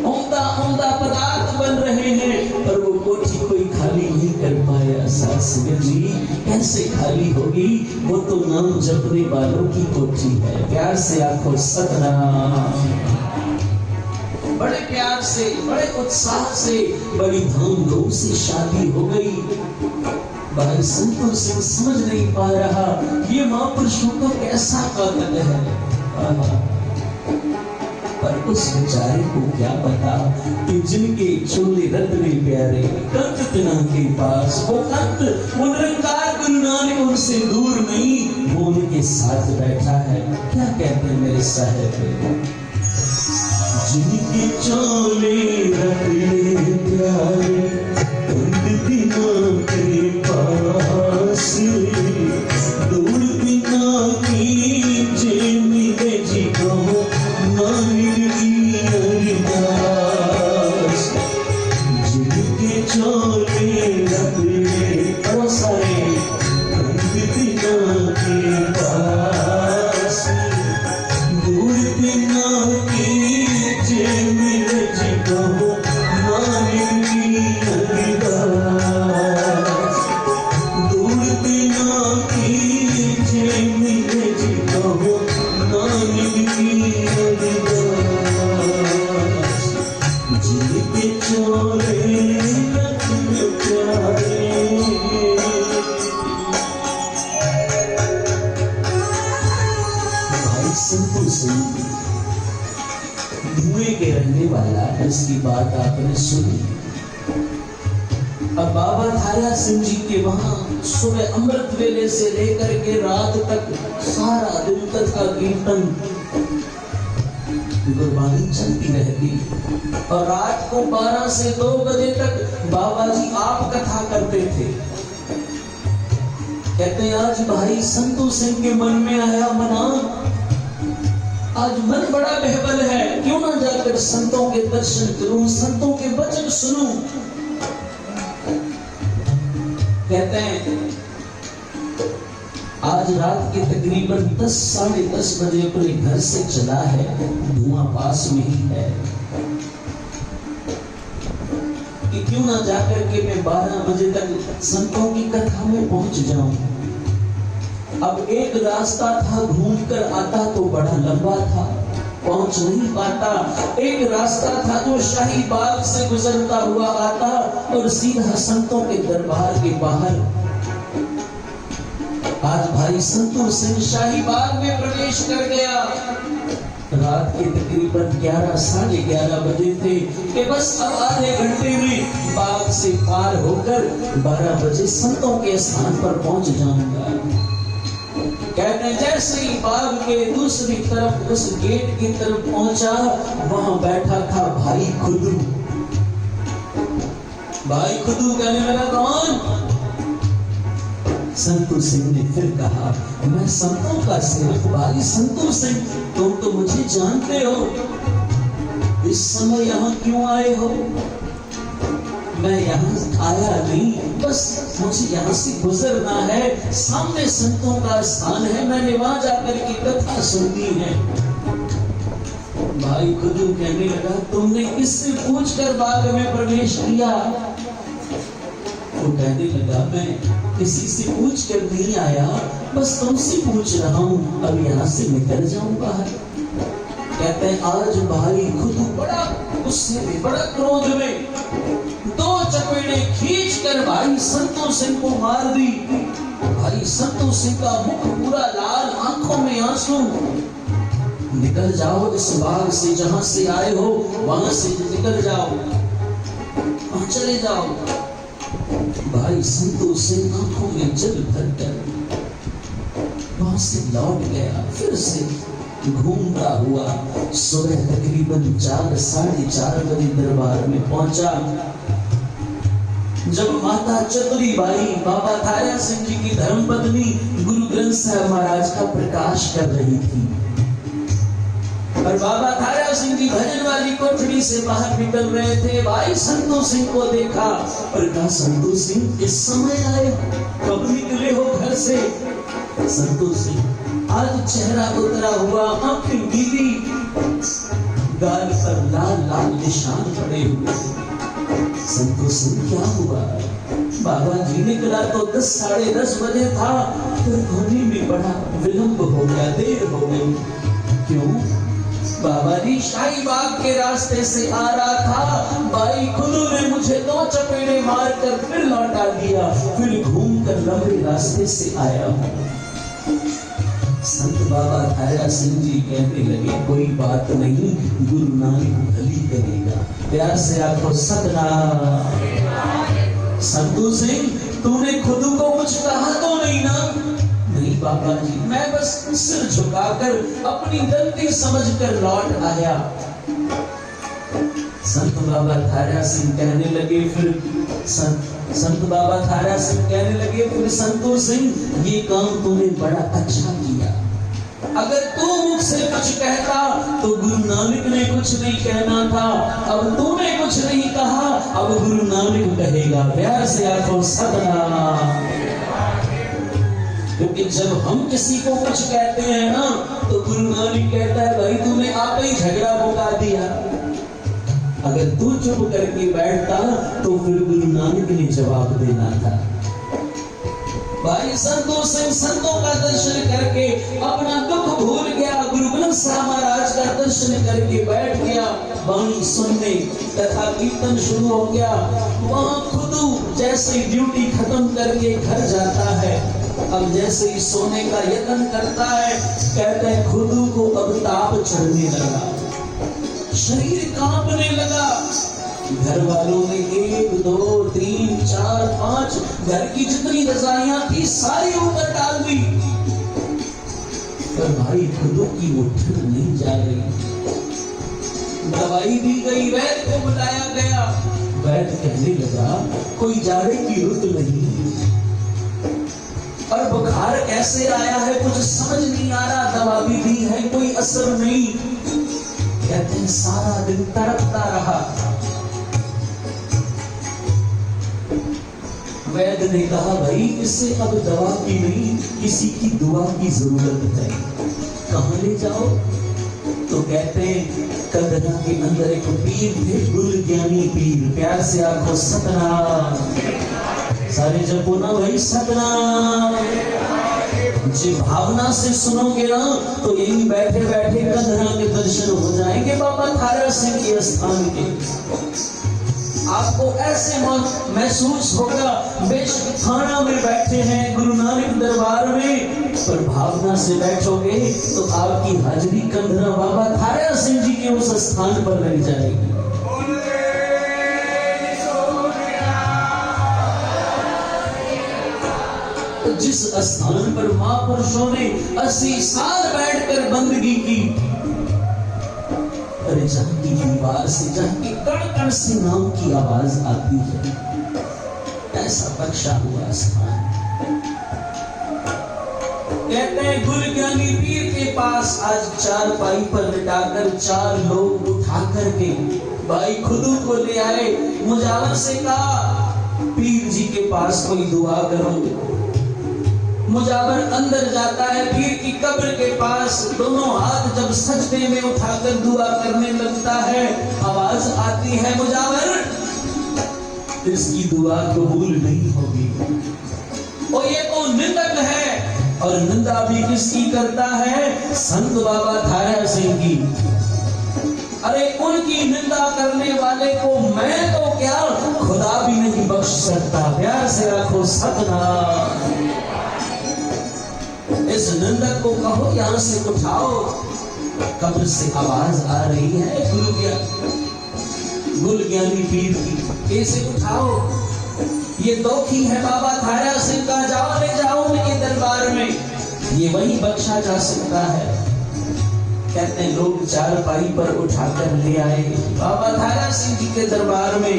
उम्दा उम्दा पदार्थ बन रहे हैं, पर वो कोठी कोई खाली नहीं कर पाया। साथ जी कैसे खाली होगी, वो तो नाम जपने वालों की कोठी है। प्यार से आंखों सतनाम। बड़े प्यार से, बड़े उत्साह से, बड़ी धूमधाम से शादी हो गई। भाई संतों सिंह समझ नहीं पा रहा ये महापुरुषों का कैसा कातल है। पर उस बेचारे को क्या पता कि जिनके चोले रत्ने प्यारे कंत पिना के पास, वो कंत वो निरंकार गुरु नानक उनसे दूर नहीं, वो उनके साथ बैठा है। क्या कहते हैं मेरे साहब, जिनके चोले रत्ने प्यारे कंत पिना के पास, दूर पिना की जेमी जी कहो नानक की अरदास। जिनके चोले रत्ने परोसाए कंत पिना के पास, दूर पिना की जेमी जी कहो नानक की अरदास। दूर पिना की जेमी जी कहो नानक की अरदास। जिनके चोले रत्ने प्यारे। भाई संतों सिंह धुएं के रहने वाला, इसकी बात आपने सुनी। अब बाबा थारा सिंह जी के वहां सुबह अमृत वेले से लेकर के रात तक सारा दिन कथा कीर्तन गुरबानी चलती रहती और रात को 12 से 2 बजे तक बाबा जी आप कथा करते थे। कहते हैं आज भाई संतू सिंह के मन में आया मना, आज मन बड़ा बेहबल है, क्यों ना जाकर संतों के दर्शन करूं, संतों के वचन सुनूं। कहते हैं आज रात के तकरीबन 10 साढ़े 10 बजे अपने घर से चला है, धुआं पास में ही है कि क्यों ना जाकर के मैं 12 बजे तक संतों की कथा में पहुंच जाऊं। अब एक रास्ता था, घूमकर आता तो बड़ा लंबा था, पहुंच नहीं पाता। एक रास्ता था जो शाही बाग से गुजरता हुआ आता और सीधा संतों के दरबार के बाहर। आज भाई संतू सिंह शाही बाग में प्रवेश कर गया। रात के तकरीबन 11 साढ़े 11 बजे थे कि बस अब आधे घंटे में बाग से पार होकर 12 बजे संतों के स्थान पर पहुंच जाऊंगा। कहते हैं जैसे ही बाग के दूसरी तरफ उस गेट की तरफ पहुंचा, वहां बैठा था भाई खुदू। भाई खुदू कहने लगा कौन? संतू सिंह ने फिर कहा मैं संतों का सेवक भाई संतू सिंह, तुम तो मुझे जानते हो, इस समय यहाँ क्यों आए हो? मैं यहाँ आया नहीं, बस मुझे यहाँ से गुजरना है, सामने संतों का स्थान है, मैंने वहां जाकर की कथा सुननी है। भाई खुदू कहने लगा तुमने किससे पूछकर बाग में प्रवेश किया? वो कहने लगा मैं किसी से पूछ कर नहीं आया, बस तुमसे पूछ रहा हूँ, अब यहाँ से निकल जाऊं बाहर। कहते हैं आज भाई खुद बड़ा गुस्से में, बड़ा क्रोध में 2 चपेड़े खींचकर भाई संतू सिंह को मार दी। भाई संतू सिंह का मुख पूरा लाल, आंखों में आंसू। निकल जाओ इस बाग से, जहां से आए हो वहां से निकल जाओ, वहां चले जाओ। भाई संतू सिंह आंखों में जल भरकर वहां से लौट गया। फिर से घूमता हुआ सुबह तकरीबन 4 साढ़े 4 बजे दरबार में पहुंचा। जब माता चतुरी बाई बाबा थारा सिंह जी की धर्मपत्नी गुरु ग्रंथ साहब महाराज का प्रकाश कर रही थी और बाबा थारा सिंह जी भजन वाली कोठरी से बाहर निकल रहे थे, भाई संतू सिंह को देखा और कहा संतू सिंह इस समय आए, कब निकले हो घर से? संतू सिंह आज चेहरा उतरा हुआ, आंखें नीली, गाल पर लाल लाल निशान पड़े हुए। संतू सिंह क्या हुआ? बाबा जी निकला तो 10 साढ़े 10 बजे था, फिर होने में बड़ा विलंब हो गया, देर हो गई। क्यों? बाबा जी शाही बाग के रास्ते से आ रहा था, भाई खुदू ने मुझे 2 चपेड़े मारकर फिर लौटा दिया, फिर घूमकर लंबे रास्ते से आया हूं। संत बाबा थारा सिंह जी कहने लगे कोई बात नहीं, गुरु नानक भली करेगा। प्यार से आखो सतनाम। संतू सिंह तूने खुदू को कुछ कहा तो नहीं ना? नहीं बाबा जी, मैं बस सिर झुकाकर अपनी गलती समझकर लौट आया। संत बाबा थारा सिंह कहने लगे फिर संत बाबा थारा सिंह कहने लगे फिर संतू सिंह ये काम तूने बड़ा अच्छा किया। अगर तू मुझसे कुछ कहता तो गुरु नानक ने कुछ नहीं कहना था, अब तूने कुछ नहीं कहा, अब गुरु नानक कहेगा। प्यार से आखो सतनाम। क्योंकि जब हम किसी को कुछ कहते हैं ना तो गुरु नानक कहता है भाई तूने आप ही झगड़ा मुका दिया। अगर तू चुप करके बैठता तो फिर गुरु नानक ने जवाब देना था। भाई संतों का दर्शन करके अपना दुख भूल गया, गुरु ग्रंथ साहब महाराज का दर्शन करके बैठ गया, वाणी सुनने, कथा कीर्तन शुरू हो गया। वहां खुदू जैसे ड्यूटी खत्म करके घर जाता है, अब जैसे ही सोने का यत्न करता है, कहते हैं खुदू को अब ताप चढ़ने लगा, शरीर कांपने लगा। घर वालों ने 1 2 3 4 5 घर की जितनी रजाइयां थी सारी ऊपर डाल दी, पर भाई खुदों की वो ठंड नहीं जा रही। दवाई दी गई, वैद्य को बुलाया गया। वैद्य कहने लगा कोई जाड़े की रुत नहीं और बुखार कैसे आया है कुछ समझ नहीं आ रहा, दवा भी दी है कोई असर नहीं। कहते हैं सारा दिन तड़पता रहा। वैद्य ने कहा भाई इसे अब दवा की नहीं किसी की दुआ की जरूरत है, कहां ले जाओ? तो कहते हैं कंधरा के अंदर एक पीर थे, गुल ज्ञानी पीर। प्यार से आंखों सतनाम, सारे जपो ना भाई सतनाम। जी भावना से सुनोगे ना तो यही बैठे बैठे कंधरा के दर्शन हो जाएंगे बाबा थारा सिंह के स्थान के। आपको ऐसे महसूस होगा बेशक थाना में बैठे हैं गुरु नानक दरबार में, पर भावना से बैठोगे तो आपकी हाजिरी कंधरा बाबा थारा सिंह जी के उस स्थान पर लग जाएगी। जिस स्थान पर महापुरुषों ने 80 साल बैठकर बंदगी की, अरे जहां की दीवार से जहां की कण कण से नाम की आवाज आती है, ऐसा बख्शा हुआ स्थान। कहते हैं गुल ज्ञानी पीर के पास आज 4 पाई पर लिटाकर 4 लोग उठा करके भाई खुदू को ले आए। मुजावर से कहा पीर जी के पास कोई दुआ करो। मुजावर अंदर जाता है पीर की कब्र के पास, दोनों हाथ जब सजदे में उठाकर दुआ करने लगता है, आवाज आती है मुजावर इसकी दुआ कबूल नहीं होगी। और ये तो निंदक है, और निंदा भी किसकी करता है? संत बाबा थारा सिंह की। अरे उनकी निंदा करने वाले को मैं तो क्या खुदा भी नहीं बख्श सकता। प्यार से रखो सतनाम। इस निंदक को कहो यहां से उठाओ। कब्र से आवाज आ रही है गुल ज्ञानी पीर की, इसे उठाओ, ये दोखी है बाबा थारा सिंह का, जाओ ले जाओ उनके दरबार में, ये वही बख्शा जा सकता है। कहते हैं लोग 4 पाई पर उठाकर ले आए बाबा थारा सिंह जी के दरबार में।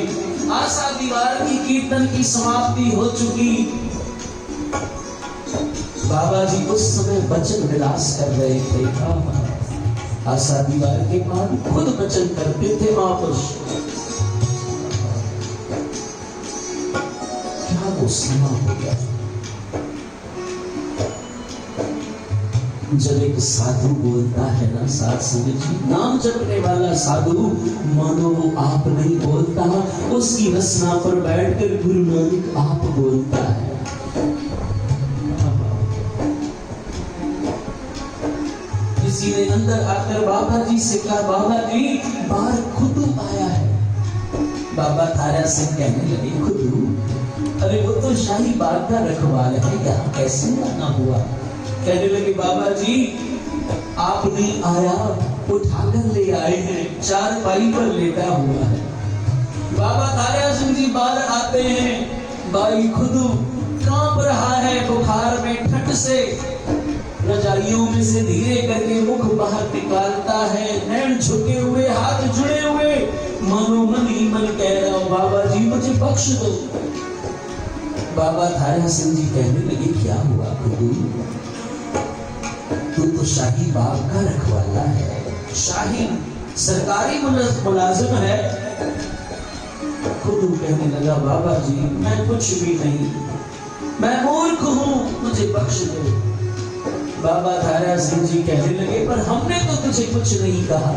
आशा दीवार की कीर्तन की समाप्ति हो चुकी। बाबा जी उस समय वचन विलास कर रहे थे। आशा दीवार के बाद खुद वचन करते थे महापुरुष। क्या वो समा हो गया जब एक साधु बोलता है ना, साथ संगत जी, नाम जपने वाला साधु मानो वो आप नहीं बोलता, उसकी रसना पर बैठकर गुरु नानक आप बोलता है। किसी ने अंदर आकर बाबा जी से कहा बाबा जी बाहर खुदू आया है। बाबा थारा सिंह कहने लगे खुदू? अरे वो तो शाही बाग का रखवाल है, यहाँ कैसे आना हुआ? कहने लगे बाबा जी आपने आया उठाकर ले आए हैं, 4 पाई पर लेटा हुआ है। बाबा थारा सिंह जी बाहर आते हैं, भाई खुदू कांप रहा है बुखार में, ठंड से रजाइयों में से धीरे करके मुख बाहर निकालता है, नैन झुके हुए, हाथ जुड़े हुए, मानो मन ही मन कह रहा हूं बाबा जी मुझे बख्श दो। बाबा थारा सिंह जी कहने लगे क्या हुआ खुदू? तू तो शाही बाग का रखवाला है, शाही सरकारी मुलाजिम है। खुदू कहने लगा बाबा जी मैं कुछ भी नहीं, मैं मूर्ख हूं, मुझे बख्श दो। बाबा थारा सिंह जी कहने लगे पर हमने तो तुझे कुछ नहीं कहा।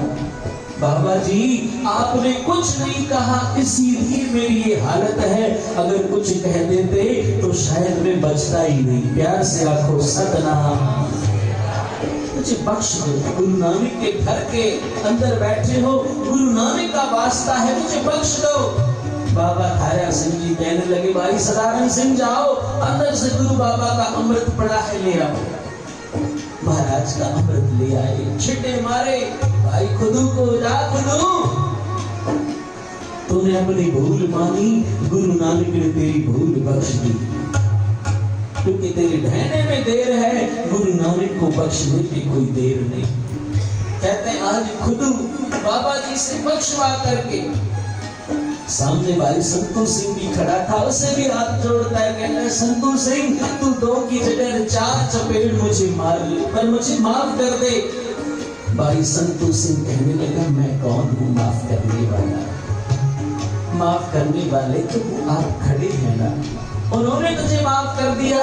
बाबा जी आपने कुछ नहीं कहा, इसीलिए मेरी ये हालत है, अगर कुछ कह देते तो शायद मैं बचता ही नहीं। प्यार से आखो सतनाम, मुझे बख्श दो। गुरु नानक के घर के अंदर बैठे हो, गुरु नानक का वास्ता है, मुझे बख्श दो। बाबा थारा सिंह जी कहने लगे भाई सदानंद सिंह जाओ, अंदर से गुरु बाबा का अमृत पड़ा है ले आओ। महाराज का अमृत ले आए, छिटे मारे भाई खुदू को, जा खुदू तूने अपनी भूल मानी, गुरु नानक ने तेरी भूल बख्श दी। क्योंकि तेरे ढहने में देर है, गुरु नानक को बख्शने की कोई देर नहीं। कहते हैं आज खुद बाबा जी से बख्शवा करके सामने भाई संतू सिंह भी खड़ा था, उसे भी हाथ जोड़ता है, कहता है संतू सिंह तू 2 की जगह 4 चपेट मुझे मार ले, पर मुझे माफ कर दे। भाई संतू सिंह कहने लगा मैं कौन हूँ माफ करने वाला? माफ करने वाले तो आप खड़े हैं ना, उन्होंने तुझे माफ कर दिया,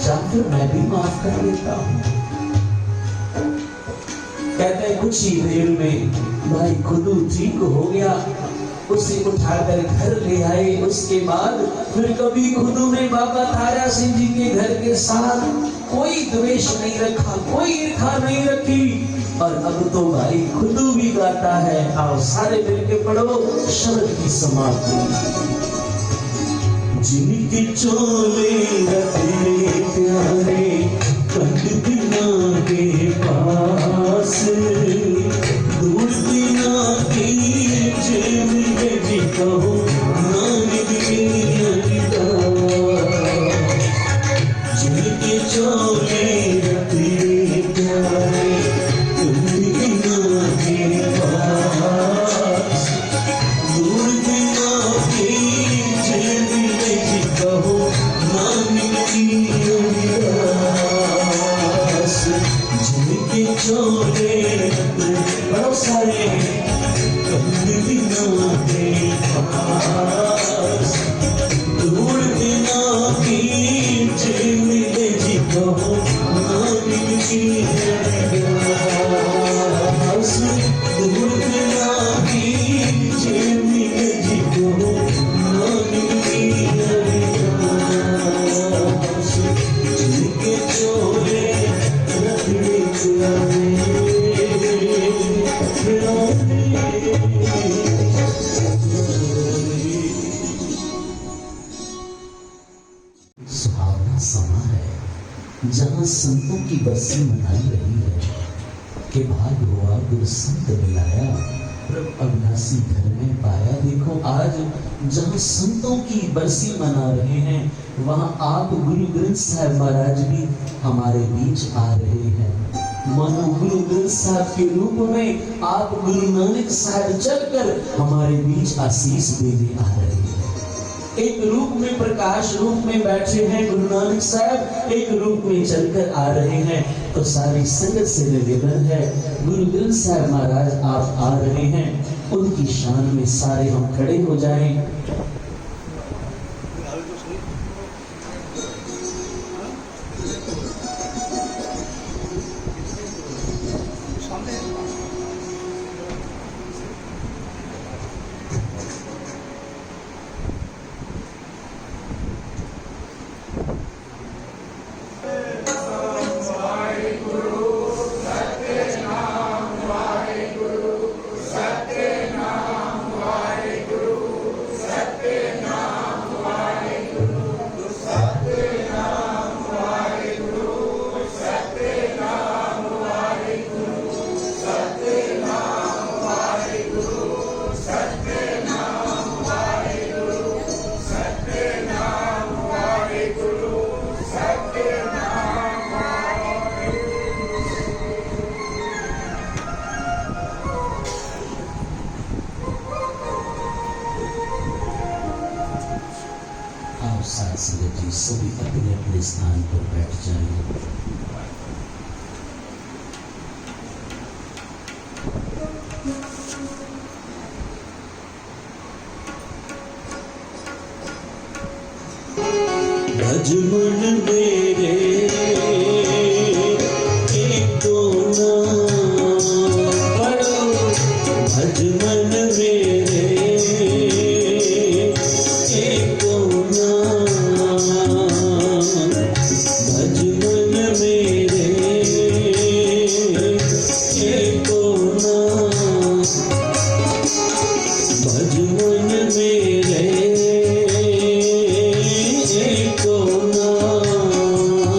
जाकर मैं भी माफ कर देता हूँ। कहते हैं कुछ ही देर में भाई खुद ठीक हो गया, उसे उठाकर घर ले आए। उसके बाद फिर कभी खुदू ने बाबा तारा सिंह जी के घर के साथ कोई द्वेष नहीं रखा, कोई ईर्ष्या नहीं रखी। और अब तो भाई खुदू भी गाता है, आओ सारे मिलके पढ़ो शब्द की समाप्ति। जिनके चोले रखे प्यारे कंठ बिना के पास, दूर बिना की जेब में जी कहो नानक की अरदास। जिनके चोले रखे प्यारे कंठ बिना के पास, दूर बिना की जेब में जी कहो नानक की अरदास। जिनके चोले बड़ो सारे कंठ बिना के पास, दूर बिना की जेब में जी कहो नानक की अरदास। दूर बिना की जेब में जी कहो नानक की अरदास। जिनके चोले रखड़े सुहावना समा है जहां संतों की बरसी मनाई रही है कि भाग हुआ गुरु संत मिलाया, प्रभु अविनाशी घर में पाया। देखो आज जहां संतों की बरसी मना रहे हैं, वहां आप गुरु ग्रंथ साहिब महाराज भी हमारे बीच आ रहे हैं। मानो गुरु ग्रंथ साहिब के रूप में आप गुरु नानक साहिब चलकर हमारे बीच आशीष देने आ रहे हैं। एक रूप में प्रकाश रूप में बैठे हैं गुरु नानक साहब, एक रूप में चलकर आ रहे हैं। तो सारी संगत से निवेदन है, गुरु ग्रंथ साहिब महाराज आप आ रहे हैं, उनकी शान में सारे हम खड़े हो जाएं। साथ संगत जी सभी अपने अपने स्थान पर बैठ जाएं। भजमन मेरे एक तो नाम पढ़ो, भजमन मेरे एक तो नाम, भजमन मेरे एक तो नाम, भजमन मेरे एक तो नाम,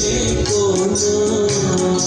एको नाम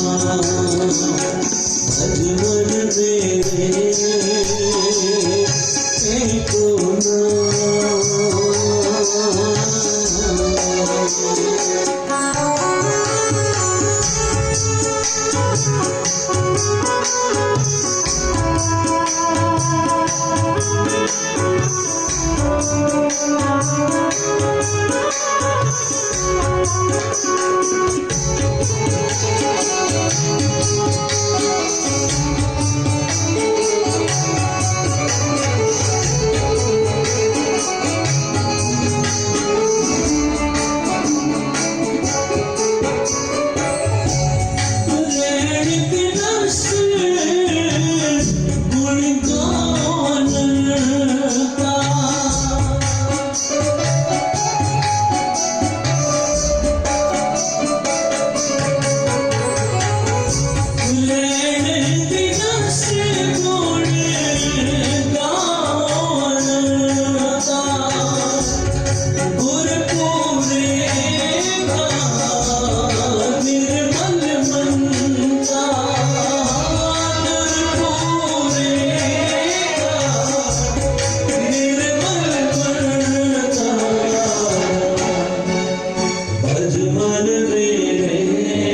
भज मन मेरे एको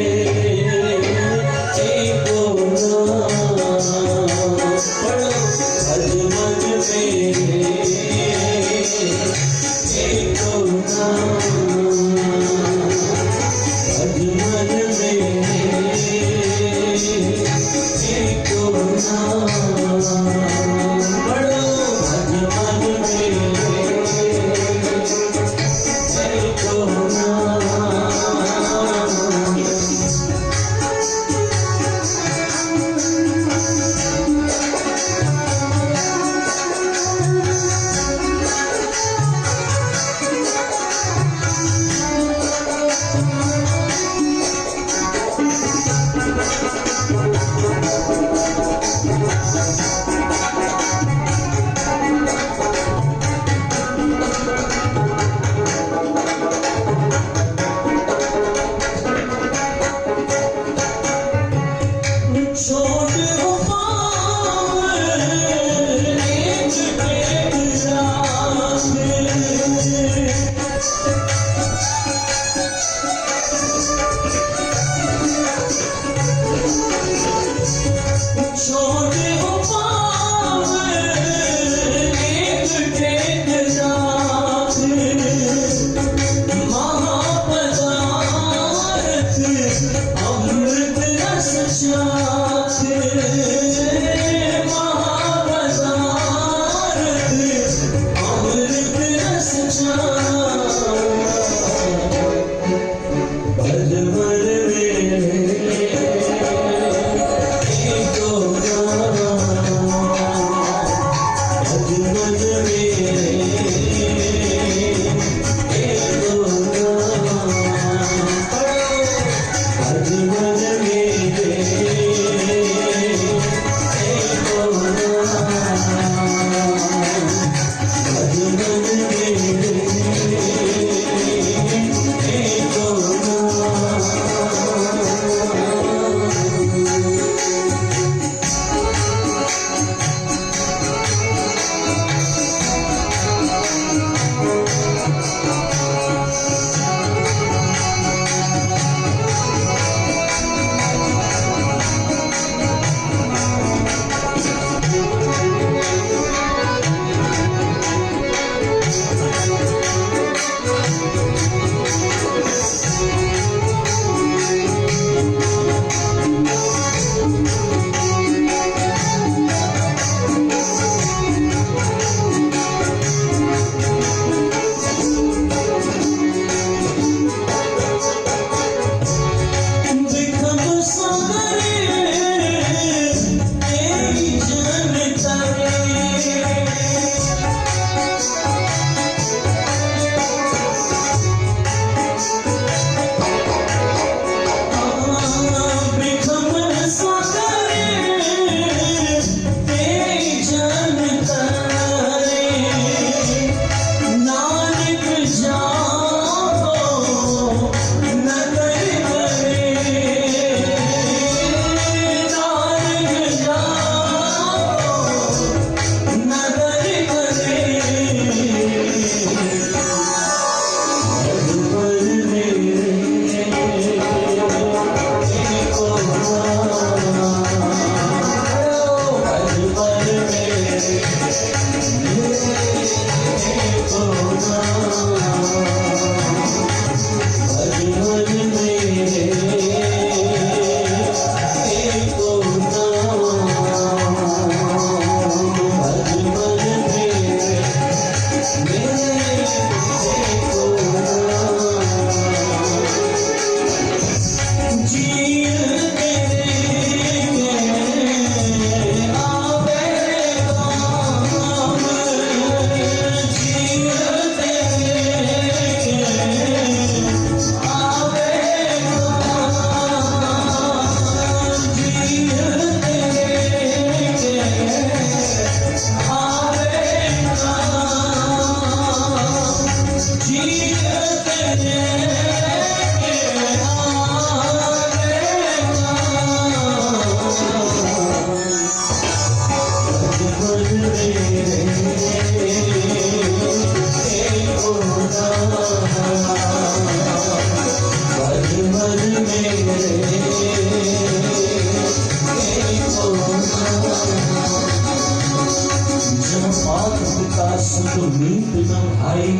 सतना भाई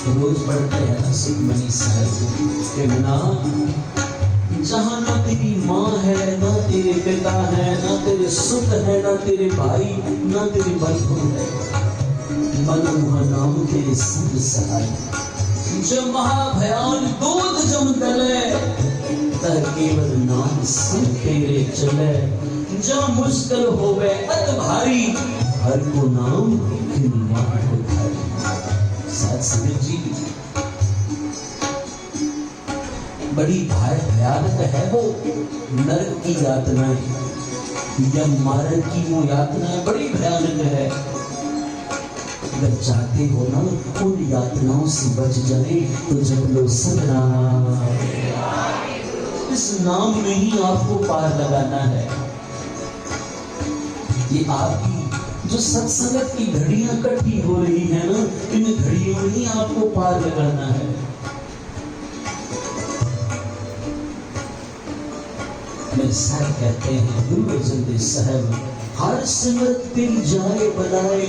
रोज पढ़ते हैं ना सुखमनी साहब के बिना जहाँ ना तेरी माँ है, ना तेरे पिता है, ना तेरे सुख है, ना तेरे भाई, ना तेरे बंधु है, मनोह नाम तेरे संग सहाय। जब महाभयान दूध जम तले तह केवल नाम संग तेरे चले। जब मुश्किल होवे अत भारी हर को नाम खिलवाड़ उधारी। साथ संगत जी बड़ी भयानक है वो नरक की यातनाएं या मार्ग की वो यातनाएं बड़ी भयानक है। अगर चाहते हो ना उन यातनाओं से बच जाए तो जप लो सतनाम। इस नाम में ही आपको पार लगाना है। ये आपकी जो सत्संगत की घड़ियां इकट्ठी हो रही है ना, इन घड़ियों में ही आपको पार लगाना है। मेरे साथ कहते हैं गुरु अर्जन देव साहब, हर सिमरत तेरी जाए बनाए,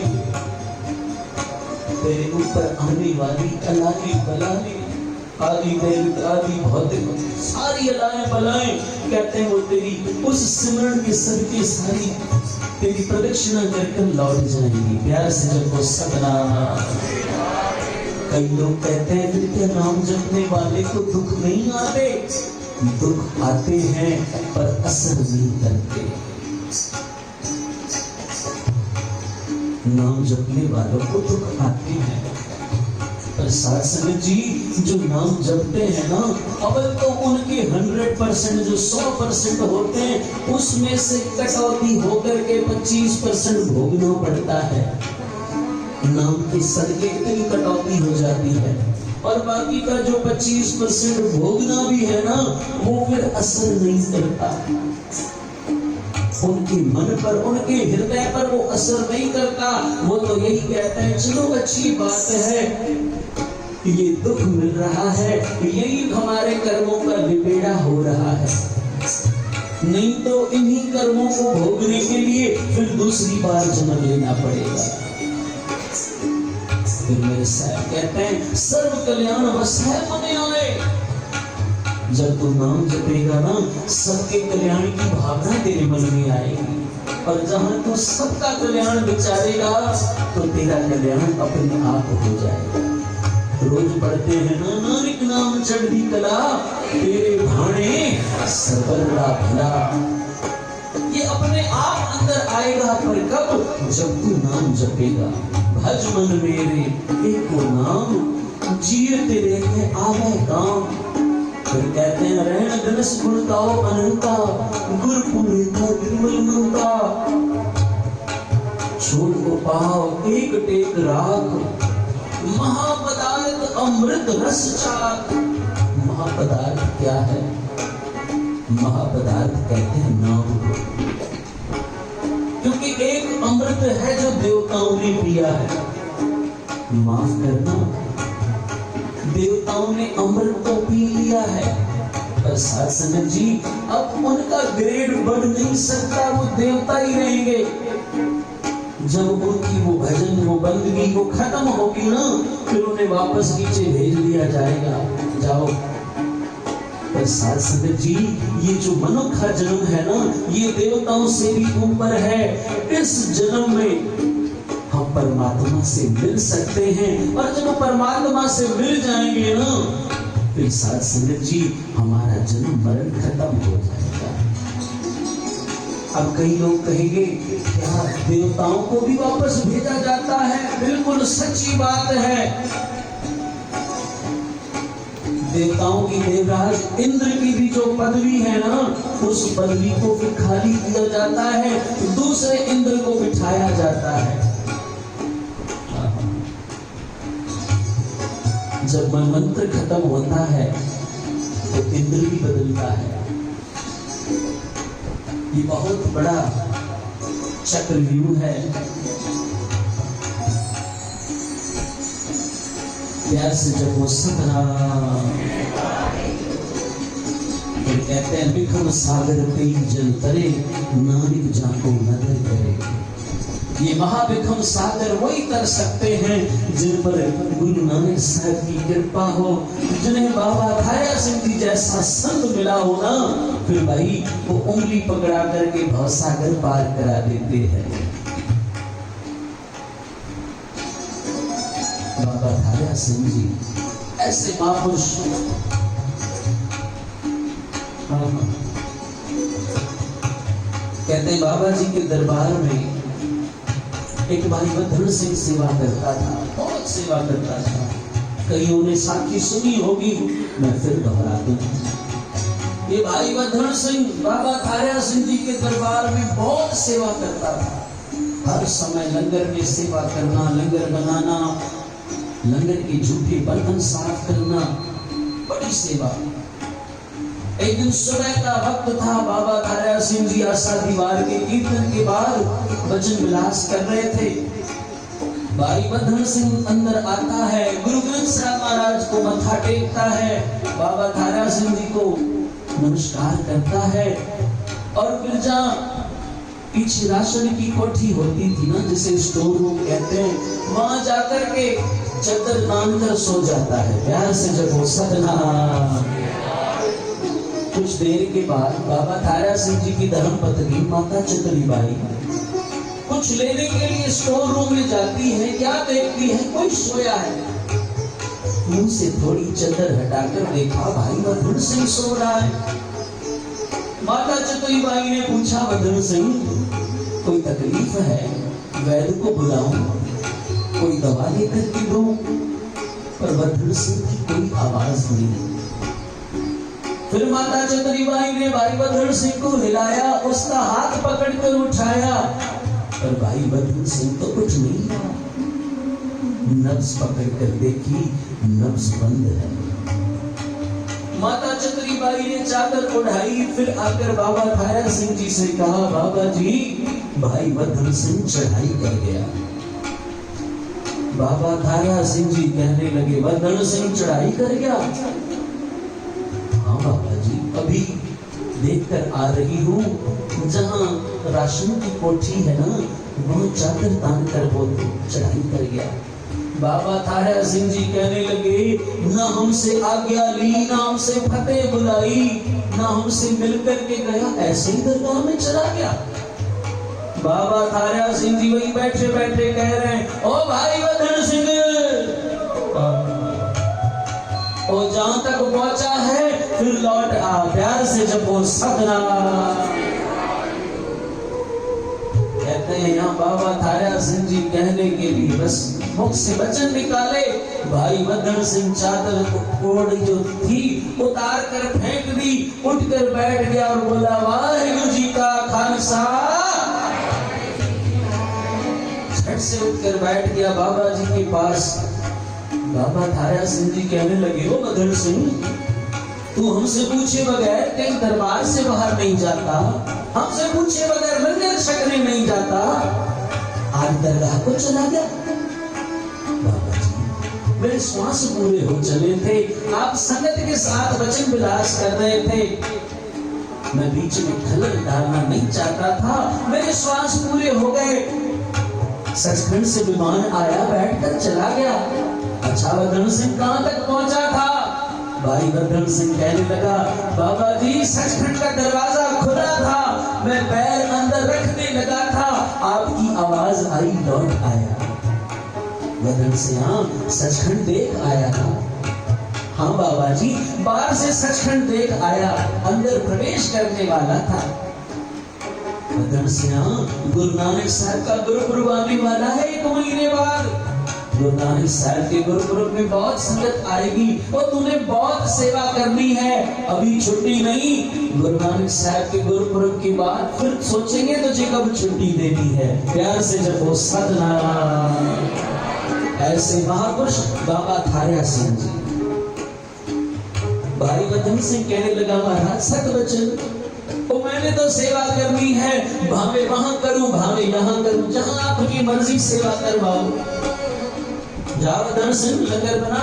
तेरे ऊपर आने वाली अलाए बलाए, आदि दैविक आदि भौतिक सारी अलाए बलाए, कहते हैं वो तेरी उस सिमरन के सदके सारी तेरी प्रदक्षिणा करके लौट जाएंगी। प्यार से जपो सतनाम। कई लोग कहते हैं नित्य नाम जपने वाले को दुख नहीं आते, दुख आते हैं पर असर नहीं करते। नाम जपने वालों को दुख आते हैं पर साथ संगत जी जो नाम जपते हैं ना, अवल तो उनके 100% जो 100% होते हैं उसमें से कटौती होकर के 25% भोगना पड़ता है। नाम के सदके इतनी कटौती हो जाती है और बाकी का जो 25% भोगना भी है ना, वो फिर असर नहीं करता। उनके मन पर, उनके हृदय पर वो असर नहीं करता। वो तो यही कहते हैं चलो अच्छी बात है, ये दुख मिल रहा है, यही हमारे कर्मों का निबेड़ा हो रहा है, नहीं तो इन्हीं कर्मों को भोगने के लिए फिर दूसरी बार जन्म लेना पड़ेगा। फिर मेरे साहब कहते हैं सर्व कल्याण वसै मन आए। जब तू नाम जपेगा ना, सबके कल्याण की भावना तेरे मन में आएगी और जहां तू सबका कल्याण विचारेगा तो तेरा कल्याण अपने आप हो जाएगा। रोज पढ़ते हैं ना, नानक नाम चढ़ी कला तेरे भाणे सबरा भला। ये अपने आप अंदर आएगा पर कब? जब तू नाम जपेगा। भज मन मेरे एको नाम, जिए तेरे के आवे काम। फिर कहते हैं रहन धनस गुणताओ अनंता, गुर पुरेता निर्मल मनता। छोड़ को पाओ एक टेक राख, महापदार्थ अमृत रस चाख। महापदार्थ क्या है? महापदार्थ कहते हैं नाम को, क्योंकि एक अमृत है जो देवताओं ने पिया है। माफ करना, देवताओं ने अमृत तो पी लिया है पर साथ संगत जी अब उनका ग्रेड बढ़ नहीं सकता, वो देवता ही रहेंगे। जब उनकी वो भजन, वो बंदगी वो खत्म होगी ना, फिर उन्हें वापस नीचे भेज दिया जाएगा, जाओ। पर साथ संगत जी ये जो मनुष्य का जन्म है ना, ये देवताओं से भी ऊपर है। इस जन्म में हम परमात्मा से मिल सकते हैं और जब परमात्मा से मिल जाएंगे ना, फिर साथ संगत जी हमारा जन्म मरण खत्म हो जाएगा। अब कई लोग कहेंगे क्या देवताओं को भी वापस भेजा जाता है? बिल्कुल सच्ची बात है। देवताओं की देवराज इंद्र की भी जो पदवी है ना, उस पदवी को फिर खाली किया जाता है, दूसरे इंद्र को बिठाया जाता है। जब मनवंतर खत्म होता है तो इंद्र भी बदलता है। ये बहुत बड़ा चक्रव्यूह है। प्यार से जब वो सतनाम, फिर कहते हैं विक्रम सागर तेज जल तरे, नानक जाको नदर करे। ये महाविक्रम सागर वही कर सकते हैं जिन पर गुरु नानक साहब की कृपा हो, जिन्हें बाबा थाया सिंह जी जैसा संत मिला हो ना, फिर भाई वो उंगली पकड़ा करके भवसागर पार करा देते हैं। बाबा थाया सिंह जी ऐसे महापुरुष। कहते हैं बाबा जी के दरबार में एक भाई बदल सिंह सेवा करता था, बहुत सेवा करता था। कईयों ने साखी सुनी होगी, मैं फिर दोहरा दूं। ये भाई बदल सिंह बाबा थाया सिंह जी के दरबार में बहुत सेवा करता था। हर समय लंगर में सेवा करना, लंगर बनाना, लंगर के झूठे बर्तन साफ करना, बड़ी सेवा। एक दिन सुबह का वक्त था, बाबा थाया सिंह जी आशा दीवार के कीर्तन के बाद भजन विलास कर रहे थे। भाई बदन सिंह अंदर आता है, गुरु ग्रंथ साहब महाराज को मत्था टेकता है, बाबा थाया सिंह जी को नमस्कार करता है और फिर जहाँ पीछे राशन की कोठी होती थी ना, जिसे स्टोर रूम कहते हैं, वहां जाकर के चद्दर बांधकर सो जाता है प्यार से। जब वो सतना कुछ देर के बाद बाबा थाया सिंह जी की धर्मपत्नी माता चतरी बाई कुछ लेने के लिए स्टोर रूम में जाती है। क्या देखती है? कोई सोया है। मुंह से थोड़ी चद्दर हटाकर देखा, भाई बदन सिंह सो रहा है। माता चतरी बाई ने पूछा, बदन सिंह कोई तकलीफ है? वैद्य को बुलाऊं, कोई दवा लेकर के दूं? पर बदन सिंह की कोई आवाज नहीं। फिर माता चतरी बाई ने भाई बदन सिंह को हिलाया, उसका हाथ पकड़कर उठाया, पर भाई बदन सिंह तो कुछ नहीं रहा। नब्ज पकड़कर देखी, नब्ज बंद है। माता चतरी बाई ने चादर उठाई, फिर आकर बाबा थाया सिंह जी से कहा, बाबा जी भाई बदन सिंह चढ़ाई कर गया। बाबा थाया सिंह जी कहने लगे, बदन सिंह चढ़ाई कर गया? हाँ बाबा जी, अभी देखकर आ रही हूँ, जहाँ राशन की कोठी है ना, वहाँ चादर तान कर वो चढ़ाई कर गया। बाबा थाया सिंह जी कहने लगे, ना हमसे आज्ञा ली, ना हमसे फतेह बुलाई, ना हमसे मिलकर के गया, ऐसे ही दरगाह में चला गया। बाबा थाया सिंह जी वही बैठे बैठे कह रहे हैं, ओ भाई बदन सिंह, वो जहां तक पहुंचा है फिर लौट आ, प्यार से जब वो सदना। कहते हैं यहाँ बाबा थाया सिंह जी कहने के लिए बस मुख से वचन निकाले, भाई बदन सिंह चादर ओढ़ जो थी उतार कर फेंक दी, उठकर बैठ गया और बोला, वाहिगुरु जी का खालसा। झट से उठकर बैठ गया बाबा जी के पास। बाबा थाया सिंह जी कहने लगे, ओ बदन सिंह, तू हमसे पूछे बगैर कहीं दरबार से बाहर नहीं जाता, हमसे पूछे बगैर लंगर छकने नहीं जाता, आज दरगाह को चला गया। बाबा जी मेरे श्वास पूरे हो चले थे, आप संगत के साथ वचन विलास कर रहे थे, मैं बीच में खलल डालना नहीं चाहता था, मेरे श्वास पूरे हो गए। सचखंड से विमान आया, बैठकर चला गया। अच्छा बदन सिंह कहां तक पहुंचा था? भाई बदन सिंह कहने लगा, बाबा जी सचखंड का दरवाजा खुला था, मैं पैर अंदर रखने लगा था, आपकी आवाज आई, लौट आया। बदन सिंह हाँ सचखंड देख आया था। हाँ बाबा जी, बाहर से सचखंड देख आया, अंदर प्रवेश करने वाला था। बदन सिंह गुरु नानक साहब का गुरुपुरब आने वाला है 1 महीने बाद। गुरु नानक साहब के गुरुपुरब में बहुत संगत आएगी और तूने बहुत सेवा करनी है, अभी छुट्टी नहीं। गुरु नानक साहब के गुरुपुरब के बाद फिर सोचेंगे तुझे कब छुट्टी देनी है, प्यार से जब वो सदना। ऐसे महापुरुष बाबा थाया सिंह जी। भाई बदन सिंह कहने लगा, महाराज सत वचन, तो मैंने तो सेवा करनी है, भावे वहां करूं, भावे यहाँ करूं, जहां आपकी मर्जी सेवा करवाओ। जा बदन सिंह लंगर बना।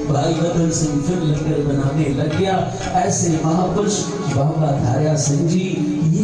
भाई बदन सिंह फिर लंगर बनाने लग गया। ऐसे महापुरुष बाबा थाया सिंह जी, ये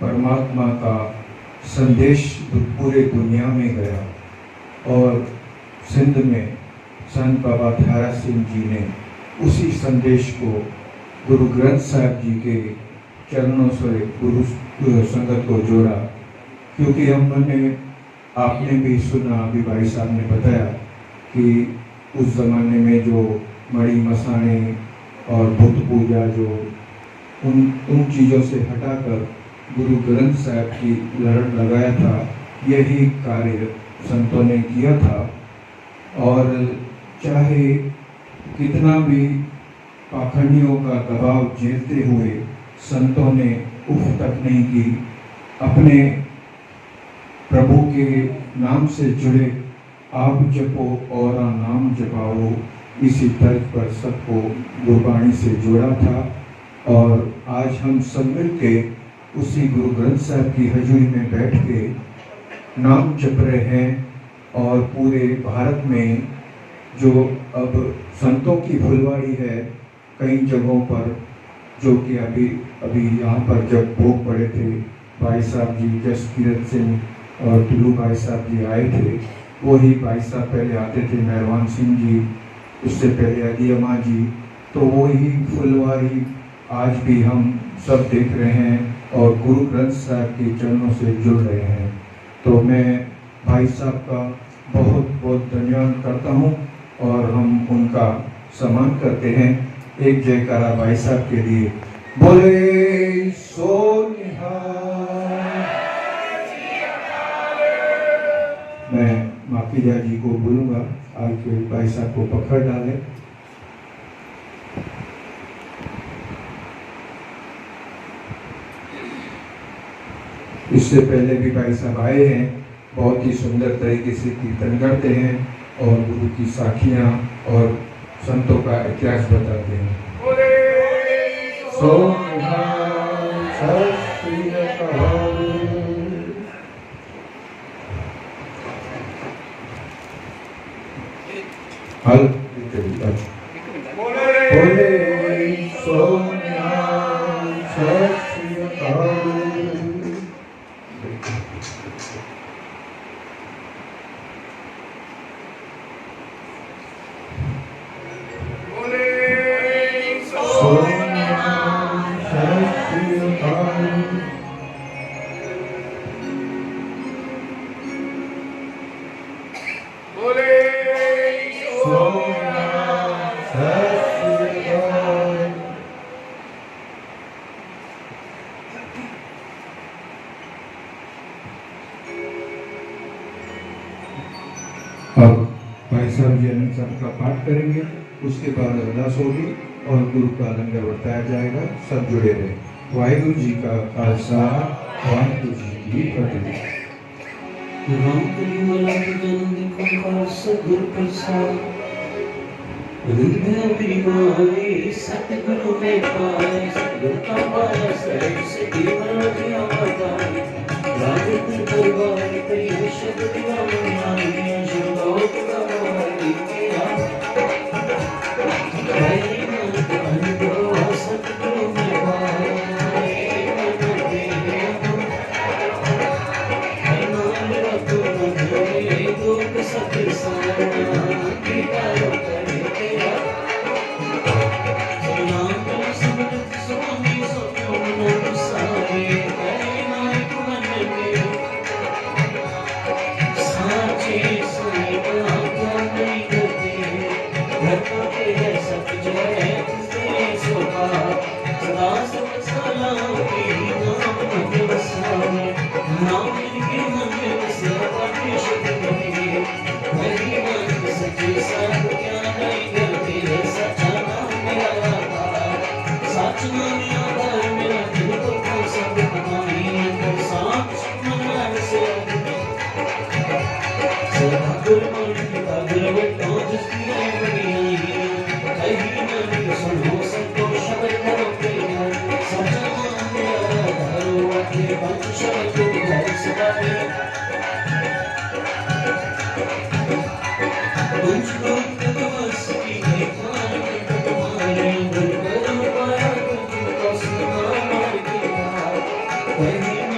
परमात्मा का संदेश पूरे दुनिया में गया और सिंध में संत बाबा थारा सिंह जी ने उसी संदेश को गुरु ग्रंथ साहिब जी के चरणों से गुरु संगत को जोड़ा। क्योंकि आपने भी सुना, अभी भाई साहब ने बताया कि उस ज़माने में जो मणि मसाणे और बुत पूजा जो उन चीज़ों से हटाकर गुरु ग्रंथ साहिब की लड़ लगाया था, यही कार्य संतों ने किया था। और चाहे कितना भी पाखंडियों का दबाव झेलते हुए संतों ने उफ तक नहीं की। अपने प्रभु के नाम से जुड़े आप जपो और नाम जपाओ, इसी तर्ज पर सबको गुरबाणी से जोड़ा था। और आज हम सब मिल के उसी गुरु ग्रंथ साहिब की हजूरी में बैठ के नाम जप रहे हैं। और पूरे भारत में जो अब संतों की फुलवाड़ी है कई जगहों पर, जो कि अभी यहाँ पर जब भोग पड़े थे, भाई साहब जी जसकीरत सिंह और टुल्लू भाई साहब जी आए थे, वही भाई साहब पहले आते थे, मेहरबान सिंह जी, उससे पहले अदी अम्मा जी, तो वही फुलवाड़ी आज भी हम सब देख रहे हैं और गुरु ग्रंथ साहिब के चरणों से जुड़ रहे हैं। तो मैं भाई साहब का बहुत बहुत धन्यवाद करता हूँ और हम उनका सम्मान करते हैं। एक जयकारा भाई साहब के लिए, बोले सो निहाल। मैं माफिया जी को बोलूँगा आज के भाई साहब को पकड़ डाले। इससे पहले भी भाई साहब आए हैं, बहुत ही सुंदर तरीके से कीर्तन करते हैं और गुरु की साखियाँ और संतों का इतिहास बताते हैं। अब भाई साहब जी आनंद साहब का पाठ करेंगे, उसके बाद अरदास होगी और गुरु का लंगर बरताया जाएगा। सब जुड़े रहे। वाहिगुरु जी का खालसा, वाहिगुरु जी की फतेह। राम कली मला जन देखो का सदगुर प्रसाद, हृदय बीमारी सतगुरु में पाए, सतगुरु का पाया से जीवन जिया बताए। राजत दरबार कई शब्द गावनाई, जो का मारी किया हरि मन अनुभव सतगुरु में पाए। मन तेरे नाम रखो नजरे दुख सत साना की करो करे तेरा। नाम समृत स्वामी सो मन सारे नायक मन में साचे साई क्या नहीं करते, घर के है सब जो है तुझे सोपा। सदा सब सलाम की नाम मन बसावे, नाम के मन में बसे पाटे शब्द बने। वही मन सच्चे सब क्या नहीं करते, सच्चा नाम मेरा आधार, सच नाम आधार मेरा दिल को सब कमाई। अंदर साथ मन से सतगुर मन का गुरवटो जिसकी है बड़ियाई। कहीं मन सुनो सबको शब्द करो प्रिया, सच्चा नाम मेरा आधार, वाके पंच शब्द घर सदा कुछ लोग तपस की खान तुम्हारे अंदर कर्म पाया, तुझको सुना मार के कहीं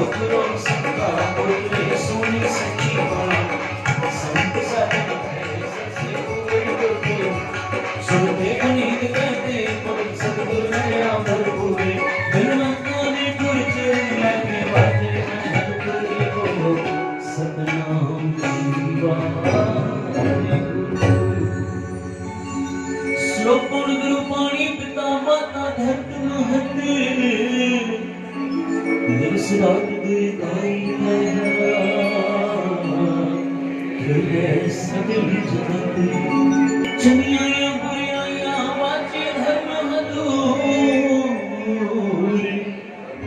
सुखरो संगा बोले सोनी सखी बाणी संत साधन से सुनते गणित कहते पवन सतगुरु नया भरपूरे बिनमकाने गुर चरण लगे बाजे हरपुरे बोलो सतनाम श्लोक गुरु पाणी पिता माता धरत महत दिवस रात गाई है सगल जगत चनिया बुरिया वाचे धर्म हदूर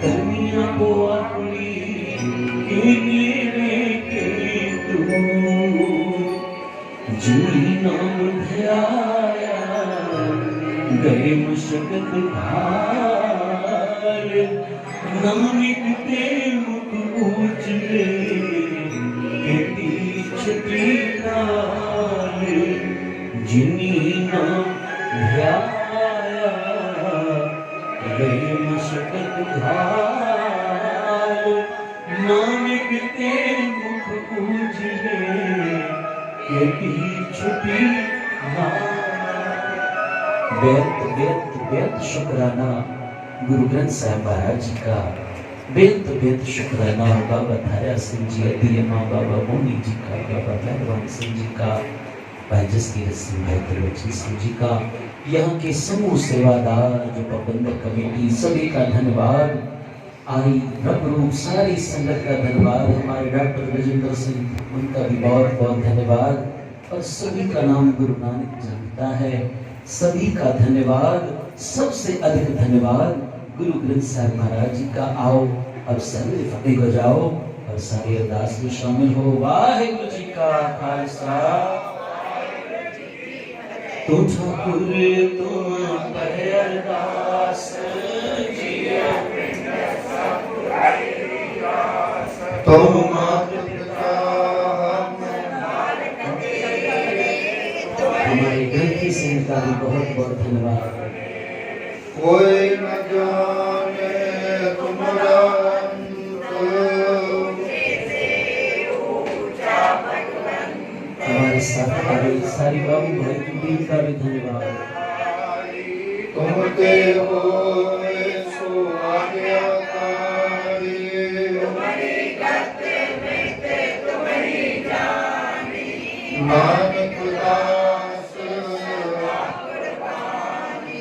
धर्मिया को अपनी के नेड़े के दूर जूली नाम ध्याया गए मशक्कत भार नामिक ते मुख उजले केती छटी नाल जिनी नाम ध्याया गए मशक्कत भार नामिक ते मुख उजले केती छटी नाल। बेत बेत बेत शुक्राना गुरु ग्रंथ साहिब महाराज जी का, बेत बेत शुक्राना बाबा धारा सिंह जी, अदियमा बाबा मोनी जी का, बाबा मेहरबान सिंह जी का, भाई जसकीरत सिंह, भाई त्रिलोचन सिंह जी का, यहाँ के समूह सेवादार जो प्रबंधक कमेटी सभी का धन्यवाद। आई रब रूप सारी संगत का धन्यवाद। हमारे डॉक्टर राजेंद्र सिंह, उनका भी बहुत बहुत धन्यवाद। और सभी का नाम गुरु नानक जानता है, सभी का धन्यवाद। सबसे अधिक धन्यवाद गुरु ग्रंथ साहिब महाराज जी का। आओ अब सभी फतेह हो जाओ और सारे अरदास में शामिल हो। वाहिगुरु जी का खालसा, तो ठाकुर तो पर अरदास जिया तो मात पिता हमारे ग्रंथी सिंह का भी बहुत बहुत धन्यवाद। कोई न जाने तुम्हारा हमारे साथ सारी बाबू भाई की टीम का भी धन्यवाद। तुम के हो सो आज्ञाकारी नानक दास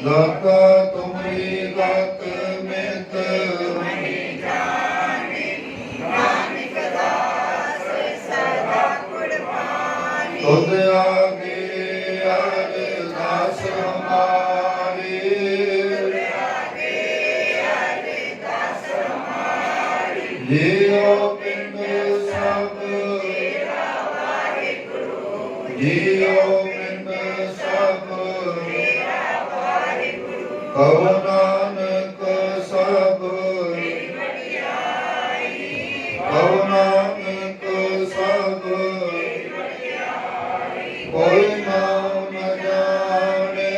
दाता तुम्हारी गात में खुद आगे अरदास हमारी जियो पिंड सब जियो पिंड सब कहो नानक सब कहो नानक सब कोई नाम न जाने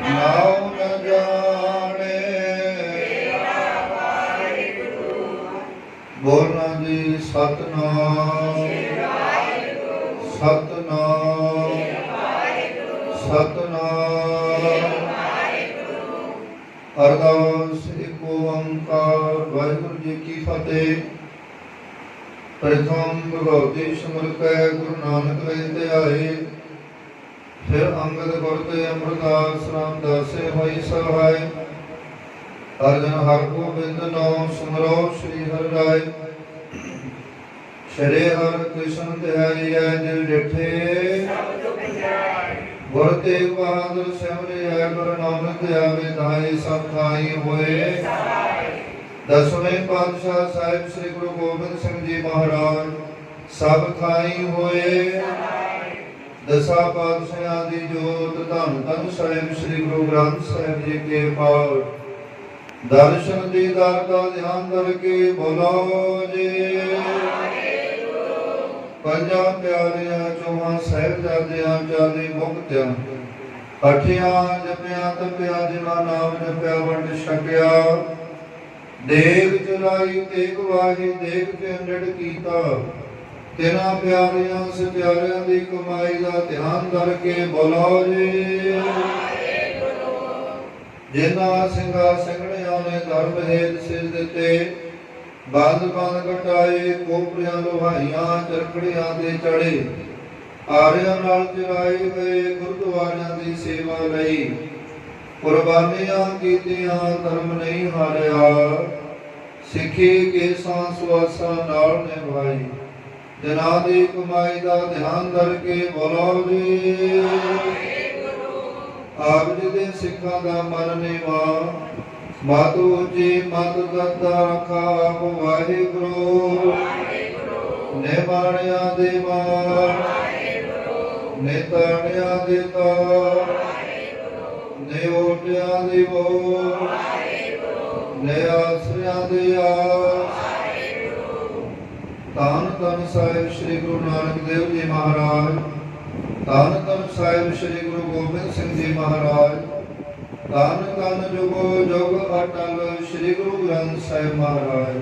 नाम न जाने। बोलना जी सतनाम सतनाम सतनाम। अरदास एक ओंकार वाहिगुरु जी की फतेह। प्रथम भगवती सिमर कै गुरु नानक वे ध्याए, फिर अंगद गुर ते अमरदास रामदासे होई सहाय। अर्जन हर गोबिंद नाम सुमरो श्री हरि राय। श्री हर कृष्ण ध्याई दिल डिठे, गुर तेग बहादुर सिमरे गुरु नानक ध्यावे धाई सब खाई होए। दसवें पातशाह साहिब श्री गुरु गोबिंद सिंह जी महाराज सब खाई होए। दसा पातशाह दी जोत धन धन साहिब श्री गुरु ग्रंथ साहिब जी के पाठ दर्शन दीदार का ध्यान करके बोलो जी। पंजा प्यारिया चौहां साहिबजादियां चाली मुक्तियां अठियां जपिया तपिया जिन्हां नाम जपिया वंड छकिया। ਦੇਖ ਚੁਰਾਈ ਤੇਗ ਵਾਹੀ ਦੇਖ ਕੇ ਅੰਡੜ ਕੀਤਾ। ਤਿਨਾ ਪਿਆਰਿਆਂ ਸਚਿਆਰਿਆਂ ਦੀ ਕਮਾਈ ਦਾ ਧਿਆਨ ਕਰਕੇ ਬੋਲੋ ਜੀ। ਜਿਨ੍ਹਾਂ ਸਿੰਘਾਂ ਸਿੰਘਣਿਆਂ ਨੇ ਧਰਮ ਹੇਤ ਸਿਰ ਦਿੱਤੇ, ਬੰਦ ਕਟਾਏ, ਕੋਪਰਿਆਂ ਲੋਹਾਈਆਂ ਚਰਖੜੀਆਂ ਤੇ ਚੜੇ, ਆਰਿਆਂ ਨਾਲ ਚਰਾਏ ਗਏ ਗੁਰਦੁਆਰਿਆਂ ਦੀ ਸੇਵਾ ਲਈ ਕੁਰਬਾਨੀਆਂ ਕੀਤੀਆਂ, ਧਰਮ ਨਹੀਂ ਹਾਰਿਆ, ਸਿੱਖੀ ਕੇਸਾਂ ਸੁਆਸਾਂ ਨਾਲ ਨਿਭਾਈ। ਜਿਨ੍ਹਾਂ ਦੀ ਕਮਾਈ ਦਾ ਧਿਆਨ ਕਰਕੇ ਬੋਲੋ ਜੀ। ਆਪ ਜੀ ਦੇ ਸਿੱਖਾਂ ਦਾ ਮਨ ਨੀਵਾ, ਮਤ ਉੱਚੀ ਮਤ ਦਤਾ ਰੱਖਾ ਆਪ ਵਾਹਿਗੁਰੂ। ਨੇ ਬਾਣਿਆਂ ਦੇ ਮਾਰ, ਨੇ ਤਾਣਿਆਂ ਦੇ ਤਾਰ, ਨੇ ਓਟਿਆਂ ਦੀ ਵੋ, ਨੇ ਆਸਰਿਆਂ ਦੇ ਆਸ। ਧੰਨ ਧੰਨ ਸਾਹਿਬ ਸ੍ਰੀ ਗੁਰੂ ਨਾਨਕ ਦੇਵ ਜੀ ਮਹਾਰਾਜ, ਧੰਨ ਧੰਨ ਸਾਹਿਬ ਸ੍ਰੀ ਗੁਰੂ ਗੋਬਿੰਦ ਸਿੰਘ ਜੀ ਮਹਾਰਾਜ, ਧੰਨ ਧੰਨ ਜੁਗੋ ਜੁਗ ਅਟਲ ਸ੍ਰੀ ਗੁਰੂ ਗ੍ਰੰਥ ਸਾਹਿਬ ਮਹਾਰਾਜ।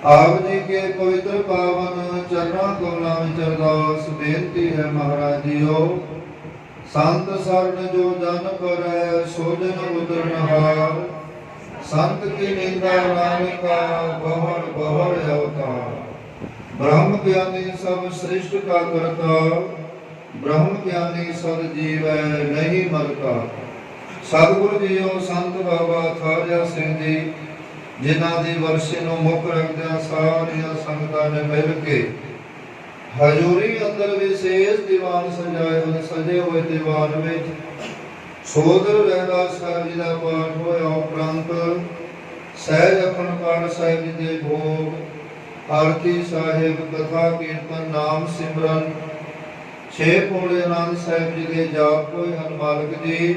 ਆਪ ਜੀ ਕੇ ਪਵਿੱਤਰ ਪਾਵਨ ਚਰਨਾਂ ਕਮਲਾਂ ਵਿੱਚ ਅਰਦਾਸ ਬੇਨਤੀ ਹੈ ਮਹਾਰਾਜ ਜੀਓ। ਸੰਤ ਸਰਨ ਜੋ ਜਨ ਕਰੈ ਸੋ ਜਨ ਉਦਰਨ ਹਾਰ, ਸੰਤ ਕੀ ਨਿੰਦਾ ਨਾਨਕਾ ਬਹੁੜ ਬਹੁੜ ਅਵਤਾਰ। ब्रह्म ज्ञानी सब सृष्ट का करता, ब्रह्म ज्ञानी सद जीवै नहीं मरता। सतगुरु जीओ संत बाबा थारिया सिंह जी, जिन्हां दी वर्षी नूं मुख रखदियां सारियां संगतां ने मिल के हजूरी अंदर विशेष दीवान सजाए हुए सजे हुए दीवान विच सोदर रहरास साहिब जी दा पाठ होया उपरंत सहज अखंड पाठ साहिब जी दे भोग, आरती साहिब, कथा कीर्तन, नाम सिमरन, 6 पौड़े आनंद साहिब जी के जाप होए हन। मालिक जी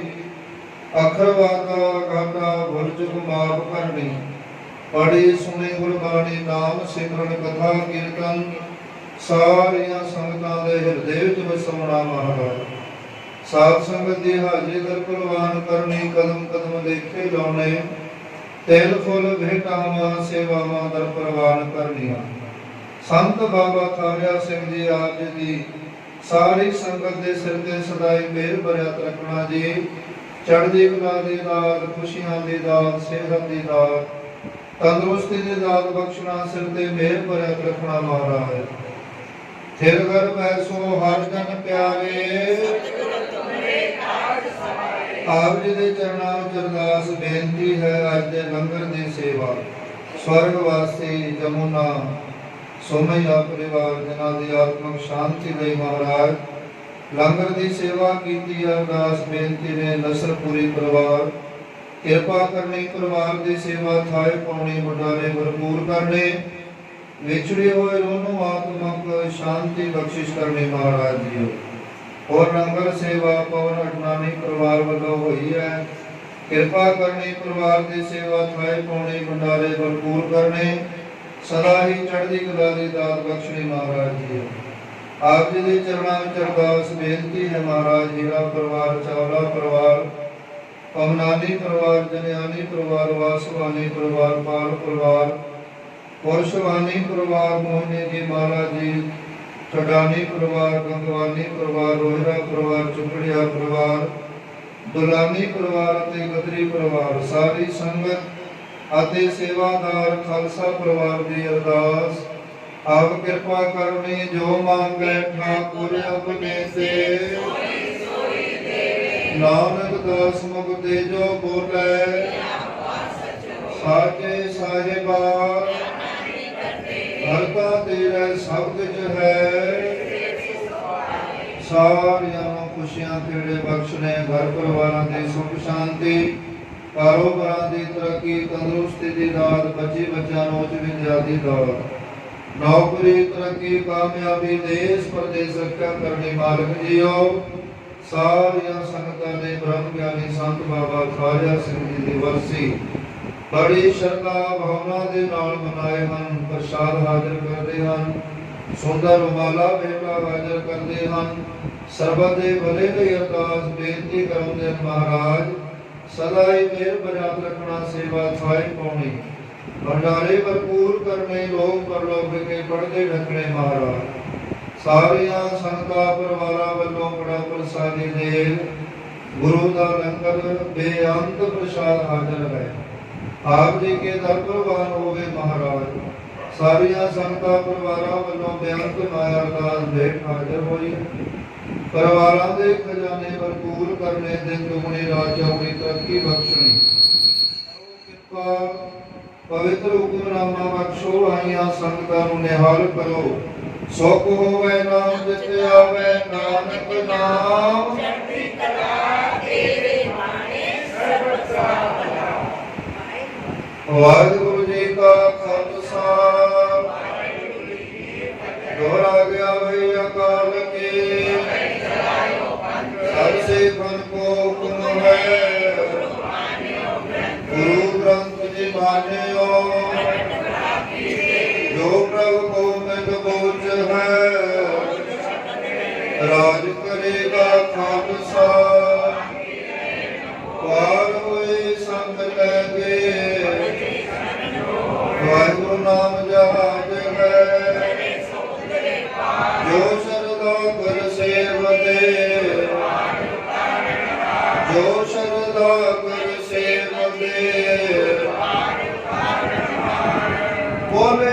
अखर वाका घाटा भुल चुक माफ करनी, पढ़ी सुनी गुरबाणी, नाम सिमरन, कथा कीर्तन सारियां संगतां दे हिरदे विच वसाउणा महाराज। साध संगत दी हाजरी दर कुर्बान करनी, कदम कदम लेखे लाउने, तेल फुल भेटावां सेवावां दर प्रवान करनियां। संत बाबा थारिया सिंह जी आप जी दी सारी संगत दे सिर ते सदाई मेहर बरत रखना जी। चढ़दी कला दी दात, खुशियां दी दात, सेहत दी दात, तंदुरुस्ती दी दात बख्शना, सिर ते मेहर बरत रखना महाराज। थिर घर पैसो हर जन प्यारे, आप जी के चरणों में अरदास बेनती है। अज दे लंगर की सेवा स्वर्गवासी जमुना सोमैया परिवार जिन्हां दी आत्मक शांति लई महाराज लंगर की सेवा की। अरदास बेनती ने नसरपुरी परिवार कृपा करनी, परिवार की सेवा थाए पाउणी, बुढ़ारे भरपूर करने, विछड़े हुए रोनों आत्मक शांति बख्शिश करनी महाराज जी। और लंगर सेवा पवन अटनानी परिवार वालों हुई है, कृपा करनी, परिवार की सेवा थाए पाउणी, भंडारे भरपूर करने, सदा ही चढ़दी कला दी दात बख्शनी महाराज जी। आप जी के चरणों में अरदास बेनती है महाराज। हीरा परिवार, चावला परिवार, पवनानी परिवार, जनियानी परिवार, वासवानी परिवार, पाल परिवार, पुरुषवानी परिवार, मोहनी जी माला जी, चढ़ानी परिवार, गंगवानी परिवार, रोहरा परिवार, चुकड़िया परिवार, दुलानी परिवार, गदरी परिवार, सारी संगत अते सेवादार खालसा परिवार की अरदास। आप कृपा करनी, जो मांगे ठाकुर अपने से, नानक दास मुख दे जो बोले, साचे साहिबा हरता तेरा सब कुछ है। सारियां खुशियां खेड़े बख्शने, घर परिवारां दी सुख शांति, कारोबारां दी तरक्की, तंदुरुस्ती दी दात, बच्चे बच्चों नूं उच्च विद्या दी दात, नौकरी तरक्की कामयाबी, देश प्रदेश रक्षा करनी मालिक जीओ। सारियां संगतां ने ब्रह्म ज्ञानी संत बाबा थारिया सिंह जी दी वरसी बड़ी श्रद्धा भावना दे नाल मनाए हन। प्रसाद हाजिर करते हन, सुंदर माला भेटा हाजिर करते हन। सर्बत दे भले लई अरदास बेनती करते महाराज। सदा ही मेहर बरत रखना, सेवा थाए पाउणी, भंडारे भरपूर करने लोग परलोक के पढ़ते ढकने महाराज सारिया संगता परवारा वल्लों बड़ा प्रसादी दे गुरु का लंगर बेअंत प्रसाद हाजिर है आप जी के दर प्रवान होवे महाराज सारिया संगता परवारा वल्लों बेअंत माया अरदास भेंट हाजिर होई परवारा दे खजाने भरपूर करने दिन दुगनी रात चौगुनी तरक्की बख्शनी कृपा पवित्र हुक्मनामा बख्शो आइया संगतां नूं निहाल करो सुख होवे नाम जिते आवे नानक नाम चढ़ती कला तेरे माने सर्वथा भला। वाहिगुरु जी का खालसा दोहरा गया वही अकाल के सबसे फल को हुक्म है गुरु ग्रंथ जी मान्यो जो प्रभु को मिल बोझ है राज करेगा खालसा पार हुए संग लगे वाहिगुरु नाम जहाज है जो शरदा कर सेवते जो शरदा कर सेवते बोले